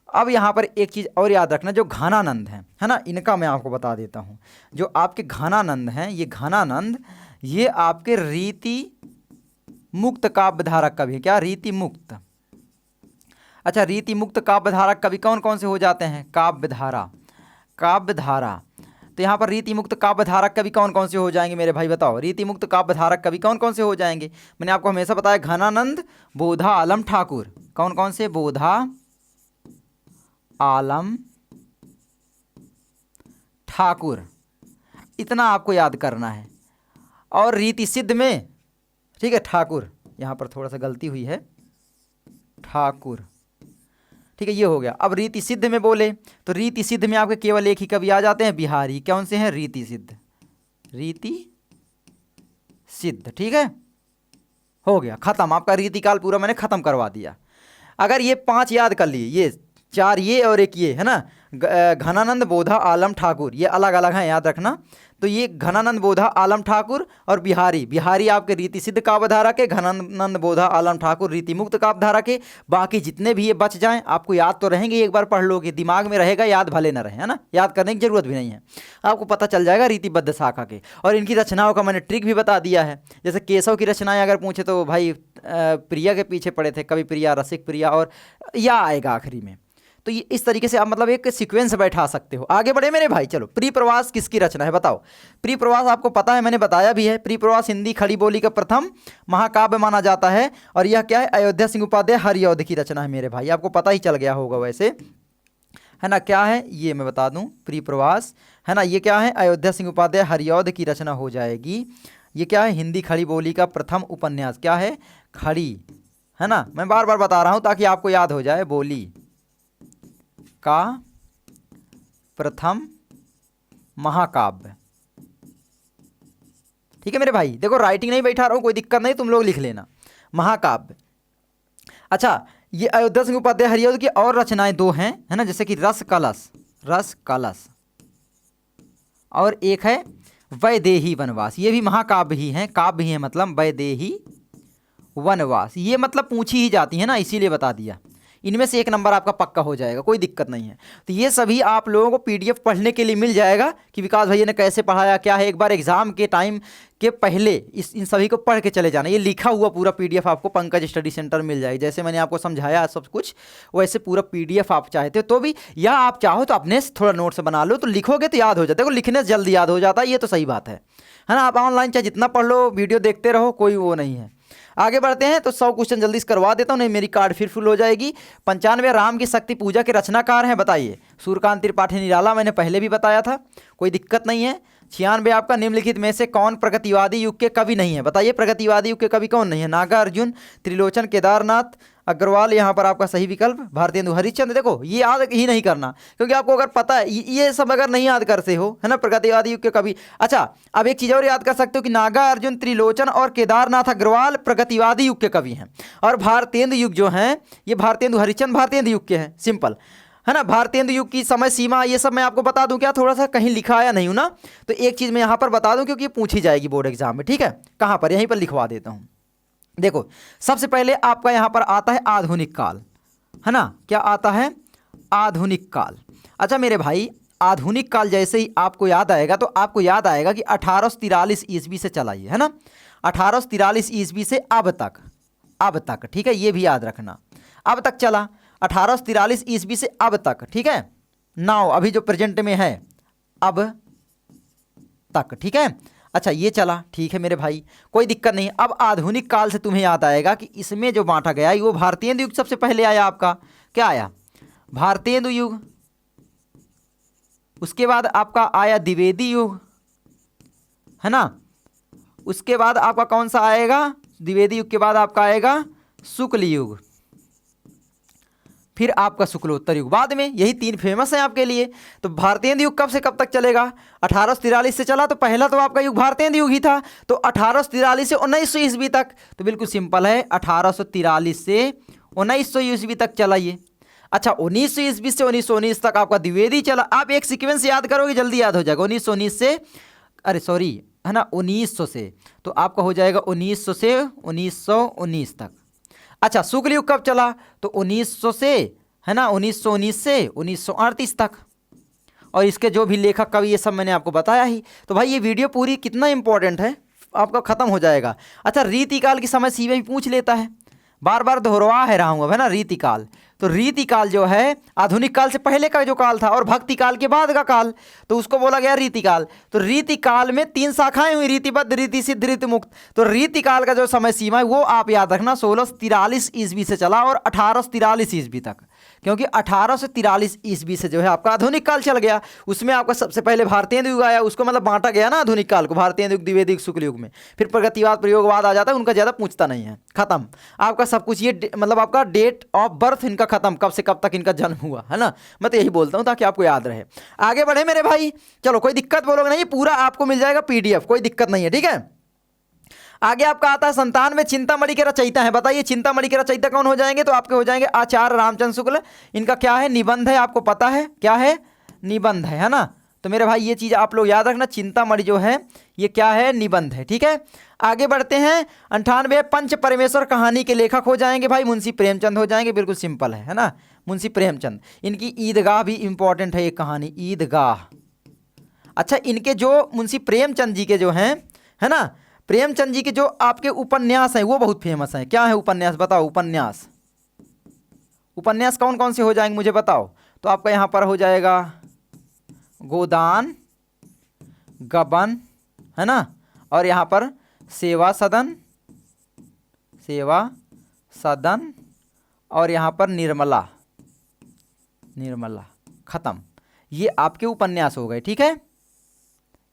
अब यहाँ पर एक चीज़ और याद रखना, जो घनानंद हैं, है ना, इनका मैं आपको बता देता हूँ। जो आपके घनानंद हैं, ये घनानंद ये आपके रीति मुक्त काव्यधारक कवि। क्या? रीति मुक्त। अच्छा रीति मुक्त काव्यधारक कवि कौन कौन से हो जाते हैं? काव्यधारा। तो यहाँ पर रीति मुक्त काव्यधारक कवि कौन कौन से हो जाएंगे मेरे भाई? बताओ रीति मुक्त काव्यधारक कवि कौन कौन से हो जाएंगे? मैंने आपको हमेशा बताया घनानंद, बोधा, आलम, ठाकुर। कौन कौन से? बोधा, आलम, ठाकुर, इतना आपको याद करना है। और रीति सिद्ध में, ठीक है, ठाकुर। यहाँ पर थोड़ा सा गलती हुई है, ठाकुर, ठीक है, ये हो गया। अब रीति सिद्ध में बोले तो रीति सिद्ध में आपके केवल एक ही कवि आ जाते हैं, बिहारी। कौन से हैं? रीति सिद्ध। रीति सिद्ध, ठीक है, हो गया, खत्म। आपका रीतिकाल पूरा मैंने खत्म करवा दिया। अगर ये 5 याद कर लिए, ये 4 ये और एक ये, है ना, घनानंद, बोधा, आलम, ठाकुर, ये अलग अलग हैं, याद रखना। तो ये घनानंद, बोधा, आलम, ठाकुर और बिहारी आपके रीति सिद्ध काव्यधारा के, घनानंद, बोधा, आलम, ठाकुर रीति मुक्त काव्यधारा के। बाकी जितने भी ये बच जाएं आपको याद तो रहेंगे, एक बार पढ़ लोगे दिमाग में रहेगा, याद भले न रहे, है ना, याद करने की जरूरत भी नहीं है, आपको पता चल जाएगा रीतिबद्ध शाखा के। और इनकी रचनाओं का मैंने ट्रिक भी बता दिया है। जैसे केशव की रचनाएं अगर पूछे तो भाई प्रिया के पीछे पड़े थे, कवि प्रिया, रसिक प्रिया, और या आएगा आखिरी में। तो ये इस तरीके से आप मतलब एक सीक्वेंस बैठा सकते हो। आगे बढ़े मेरे भाई, चलो। प्रिय प्रवास किसकी रचना है बताओ? प्रिय प्रवास आपको पता है, मैंने बताया भी है। प्रिय प्रवास हिंदी खड़ी बोली का प्रथम महाकाव्य माना जाता है। और यह क्या है? अयोध्या सिंह उपाध्याय हरिऔध की रचना है मेरे भाई, आपको पता ही चल गया होगा वैसे, है ना। क्या है ये मैं बता दूं, प्रिय प्रवास, है ना, ये क्या है? अयोध्या सिंह उपाध्याय हरिऔध की रचना हो जाएगी। ये क्या है? हिंदी खड़ी बोली का प्रथम उपन्यास। क्या है? खड़ी, है ना, मैं बार बार बता रहा हूँ ताकि आपको याद हो जाए। बोली का प्रथम महाकाव्य, ठीक है मेरे भाई। देखो राइटिंग नहीं बैठा रहा हूं, कोई दिक्कत नहीं, तुम लोग लिख लेना, महाकाव्य। अच्छा ये अयोध्या सिंह उपाध्याय हरिऔध की और रचनाएं 2 हैं, है ना, जैसे कि रस कलश, और एक है वैदेही वनवास। ये भी महाकाव्य ही हैं, काव्य ही है, मतलब वैदेही वनवास, ये मतलब पूछी ही जाती है ना, इसीलिए बता दिया। इनमें से एक नंबर आपका पक्का हो जाएगा, कोई दिक्कत नहीं है। तो ये सभी आप लोगों को पीडीएफ पढ़ने के लिए मिल जाएगा कि विकास भैया ने कैसे पढ़ाया क्या है। एक बार एग्जाम के टाइम के पहले इन सभी को पढ़ के चले जाना। ये लिखा हुआ पूरा पीडीएफ आपको पंकज स्टडी सेंटर मिल जाएगी। जैसे मैंने आपको समझाया सब कुछ, वैसे पूरा पीडीएफ आप चाहते हो तो भी, या आप चाहो तो अपने से थोड़ा नोट्स बना लो, तो लिखोगे तो याद हो जाता है। लिखने से जल्दी याद हो जाता है, ये तो सही बात है ना। आप ऑनलाइन चाहे जितना पढ़ लो, वीडियो देखते रहो, कोई वो नहीं है। आगे बढ़ते हैं। तो 100 क्वेश्चन जल्दी से करवा देता हूँ, नहीं मेरी कार्ड फिर फुल हो जाएगी। 95 राम की शक्ति पूजा के रचनाकार हैं, बताइए। सूर्यकांत त्रिपाठी निराला, मैंने पहले भी बताया था, कोई दिक्कत नहीं है। 96 आपका निम्नलिखित में से कौन प्रगतिवादी युग के कवि नहीं है, बताइए। प्रगतिवादी युग के कवि कौन नहीं है? नागार्जुन, त्रिलोचन, केदारनाथ, अग्रवाल, यहाँ पर आपका सही विकल्प भारतेंदु हरिश्चंद्र। देखो ये याद ही नहीं करना, क्योंकि आपको अगर पता है ये सब अगर नहीं याद करते हो, है ना, प्रगतिवादी युग के कवि। अच्छा, अब एक चीज़ और याद कर सकते हो कि नागार्जुन, त्रिलोचन और केदारनाथ अग्रवाल प्रगतिवादी युग के कवि हैं, और भारतेंदु युग जो हैं ये भारतेंदु हरिश्चंद्र भारतेंदु युग के हैं। सिंपल है ना। भारतेंदु युग की समय सीमा ये सब मैं आपको बता दूं क्या, थोड़ा सा कहीं लिखा आया नहीं हूं ना, तो एक चीज़ मैं यहाँ पर बता दूं, क्योंकि ये पूछी जाएगी बोर्ड एग्जाम में। ठीक है, कहाँ पर, यहीं पर लिखवा देता हूँ। देखो सबसे पहले आपका यहाँ पर आता है आधुनिक काल, है ना। क्या आता है? आधुनिक काल। अच्छा मेरे भाई, आधुनिक काल जैसे ही आपको याद आएगा, तो आपको याद आएगा कि 1843 ईस्वी से चला ये, है ना। 1843 ईस्वी से अब तक, ठीक है, ये भी याद रखना। अब तक चला 1843 ईस्वी से अब तक, ठीक है। नाउ अभी जो प्रेजेंट में है, अब तक, ठीक है। अच्छा ये चला, ठीक है मेरे भाई, कोई दिक्कत नहीं। अब आधुनिक काल से तुम्हें याद आएगा कि इसमें जो बांटा गया है वो भारतेंदु युग सबसे पहले आया आपका। क्या आया? भारतेंदु युग। उसके बाद आपका आया द्विवेदी युग, है ना। उसके बाद आपका कौन सा आएगा? द्विवेदी युग के बाद आपका आएगा शुक्ल युग, फिर आपका शुक्लोत्तर युग बाद में। यही 3 फेमस हैं आपके लिए। तो भारतेंदु युग कब से कब तक चलेगा? 1843 से चला, तो पहला तो आपका युग भारतेंदु युग ही था। तो 1843 से 1900 ईस्वी तक, तो बिल्कुल सिंपल है, 1843 से 1900 ईस्वी तक चला ये। अच्छा 1900 ईस्वी से 1919 तक आपका द्विवेदी चला। आप एक सीक्वेंस याद करोगे जल्दी याद हो जाएगा। 1919 से, अरे सॉरी, है ना, 1900 से, तो आपका हो जाएगा 1900 से 1919 तक। अच्छा शुक्ल युग कब चला? तो 1900 से, है ना, 1919 से 1938 तक। और इसके जो भी लेखक कवि ये सब मैंने आपको बताया ही। तो भाई ये वीडियो पूरी कितना इंपॉर्टेंट है, आपका खत्म हो जाएगा। अच्छा रीतिकाल की समय सीमा भी पूछ लेता है, बार बार दोहरवा है रहा हूँ अब, है ना। रीतिकाल, तो रीतिकाल जो है आधुनिक काल से पहले का जो काल था और भक्ति काल के बाद का काल, तो उसको बोला गया रीतिकाल। तो रीतिकाल में 3 शाखाएं हुई, रीतिबद्ध, रीति सिद्ध, रीति मुक्त। तो रीतिकाल का जो समय सीमा है वो आप याद रखना, 1643 ईस्वी से चला और 1843 ईस्वी तक, क्योंकि 1843 ईस्वी से जो है आपका आधुनिक काल चल गया। उसमें आपका सबसे पहले भारतेंदु युग आया, उसको मतलब बांटा गया ना आधुनिक काल को, भारतेंदु युग, द्विवेदी युग, शुक्ल युग में। फिर प्रगतिवाद, प्रयोगवाद आ जाता है, उनका ज़्यादा पूछता नहीं है, खत्म आपका सब कुछ। ये मतलब आपका डेट ऑफ बर्थ इनका खत्म, कब से कब तक इनका जन्म हुआ, है ना। मैं तो यही बोलता हूँ ताकि आपको याद रहे। आगे बढ़े मेरे भाई, चलो कोई दिक्कत बोलोगे नहीं, पूरा आपको मिल जाएगा पीडीएफ, कोई दिक्कत नहीं है, ठीक है। आगे आपका आता है 97 चिंतामणि के रचयिता हैं, बताइए चिंतामणि के रचयिता कौन हो जाएंगे? तो आपके हो जाएंगे आचार्य रामचंद्र शुक्ल। इनका क्या है? निबंध है, आपको पता है क्या है? निबंध है ना। तो मेरे भाई ये चीज़ आप लोग याद रखना, चिंतामणि जो है ये क्या है? निबंध है, ठीक है। आगे बढ़ते हैं। 98 पंच परमेश्वर कहानी के लेखक हो जाएंगे भाई मुंशी प्रेमचंद हो जाएंगे, बिल्कुल सिंपल है ना, मुंशी प्रेमचंद। इनकी ईदगाह भी इंपॉर्टेंट है, एक कहानी ईदगाह। अच्छा इनके जो मुंशी प्रेमचंद जी के जो हैं, है ना, प्रेमचंद जी के जो आपके उपन्यास हैं वो बहुत फेमस हैं। क्या है उपन्यास? बताओ उपन्यास, उपन्यास कौन कौन से हो जाएंगे मुझे बताओ। तो आपका यहाँ पर हो जाएगा गोदान, गबन, है ना, और यहाँ पर सेवा सदन, सेवा सदन, और यहाँ पर निर्मला, निर्मला, खत्म। ये आपके उपन्यास हो गए, ठीक है,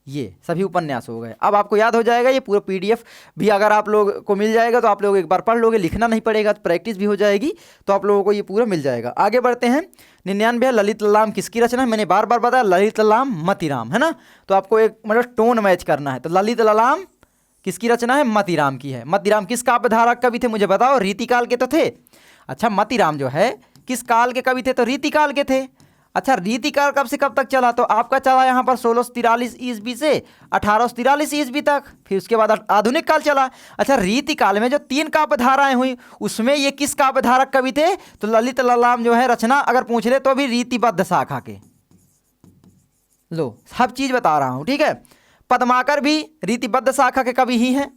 ये सभी उपन्यास हो गए। अब आपको याद हो जाएगा, ये पूरा पीडीएफ भी अगर आप लोग को मिल जाएगा तो आप लोग एक बार पढ़ लोगे, लिखना नहीं पड़ेगा, तो प्रैक्टिस भी हो जाएगी, तो आप लोगों को ये पूरा मिल जाएगा। आगे बढ़ते हैं। 99 ललित ललाम किसकी रचना है? मैंने बार बार बताया, ललित ललाम मतीराम, है ना। तो आपको एक मतलब टोन मैच करना है। तो ललित ललाम किसकी रचना है? मतीराम की है। मतीराम किस काव्य धारा कवि थे मुझे बताओ? रीतिकाल के तो थे। अच्छा मतीराम जो है किस काल के कवि थे? तो रीतिकाल के थे। अच्छा, रीतिकाल कब से कब तक चला? तो आपका चला यहाँ पर 1643 ईस्वी से 1843 ईस्वी तक, फिर उसके बाद आधुनिक काल चला। अच्छा, रीतिकाल में जो 3 काव्य धाराएं हुई उसमें ये किस काव्य धारक कवि थे? तो ललित ललाम जो है रचना अगर पूछ ले तो भी रीतिबद्ध शाखा के। लो, सब चीज बता रहा हूं, ठीक है। पद्माकर भी रीतिबद्ध शाखा के कवि ही हैं।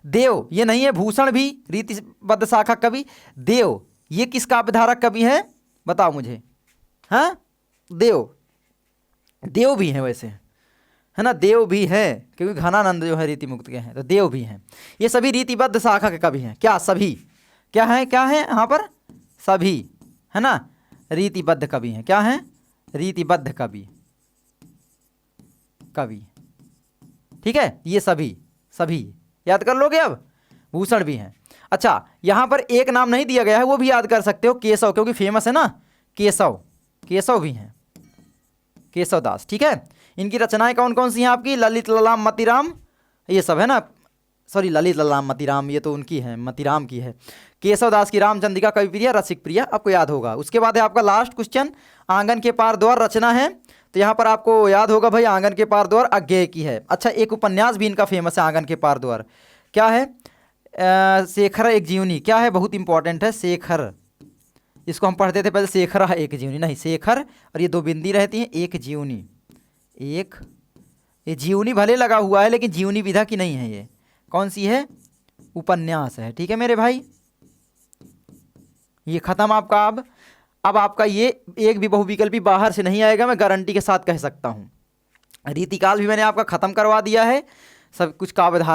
देव ये नहीं है, भूषण भी रीतिबद्ध शाखा कवि। देव ये किस काव्य धारक कवि हैं? बताओ मुझे। हाँ, देव भी हैं वैसे, है ना, देव भी हैं, क्योंकि घनानंद जो है रीति मुक्त के हैं, तो देव भी हैं। ये सभी रीतिबद्ध शाखा के कवि हैं। क्या सभी? क्या है यहाँ पर? सभी, है ना, रीतिबद्ध कवि हैं। क्या हैं? रीतिबद्ध कवि। ठीक है, ये सभी याद कर लोगे। अब भूषण भी हैं। अच्छा, यहाँ पर एक नाम नहीं दिया गया है, वो भी याद कर सकते हो, केशव, क्योंकि फेमस है ना, केशव भी हैं, केशव दास। ठीक है, इनकी रचनाएं कौन कौन सी हैं आपकी? ललित ललाम मतिराम, ये सब है ना, सॉरी ललित ललाम मतिराम ये तो उनकी है, मतिराम की है। केशव दास की रामचंद्रिका कवि प्रिया रसिक प्रिया आपको याद होगा। उसके बाद है आपका लास्ट क्वेश्चन, आंगन के पार द्वार रचना है, तो यहाँ पर आपको याद होगा भाई, आंगन के पार द्वार अज्ञेय की है। अच्छा, एक उपन्यास भी इनका फेमस है, आंगन के पार द्वार। क्या है? शेखर एक जीवनी। क्या है? बहुत इंपॉर्टेंट है, शेखर। इसको हम पढ़ते थे पहले, शेखर एक जीवनी, नहीं शेखर, और ये 2 बिंदी रहती हैं, एक जीवनी। ये जीवनी भले लगा हुआ है लेकिन जीवनी विधा की नहीं है, ये कौन सी है? उपन्यास है। ठीक है मेरे भाई, ये खत्म आपका। अब आपका ये एक भी बहुविकल्पी बाहर से नहीं आएगा, मैं गारंटी के साथ कह सकता हूँ। रीतिकाल भी मैंने आपका खत्म करवा दिया है, सब कुछ काव्य धारा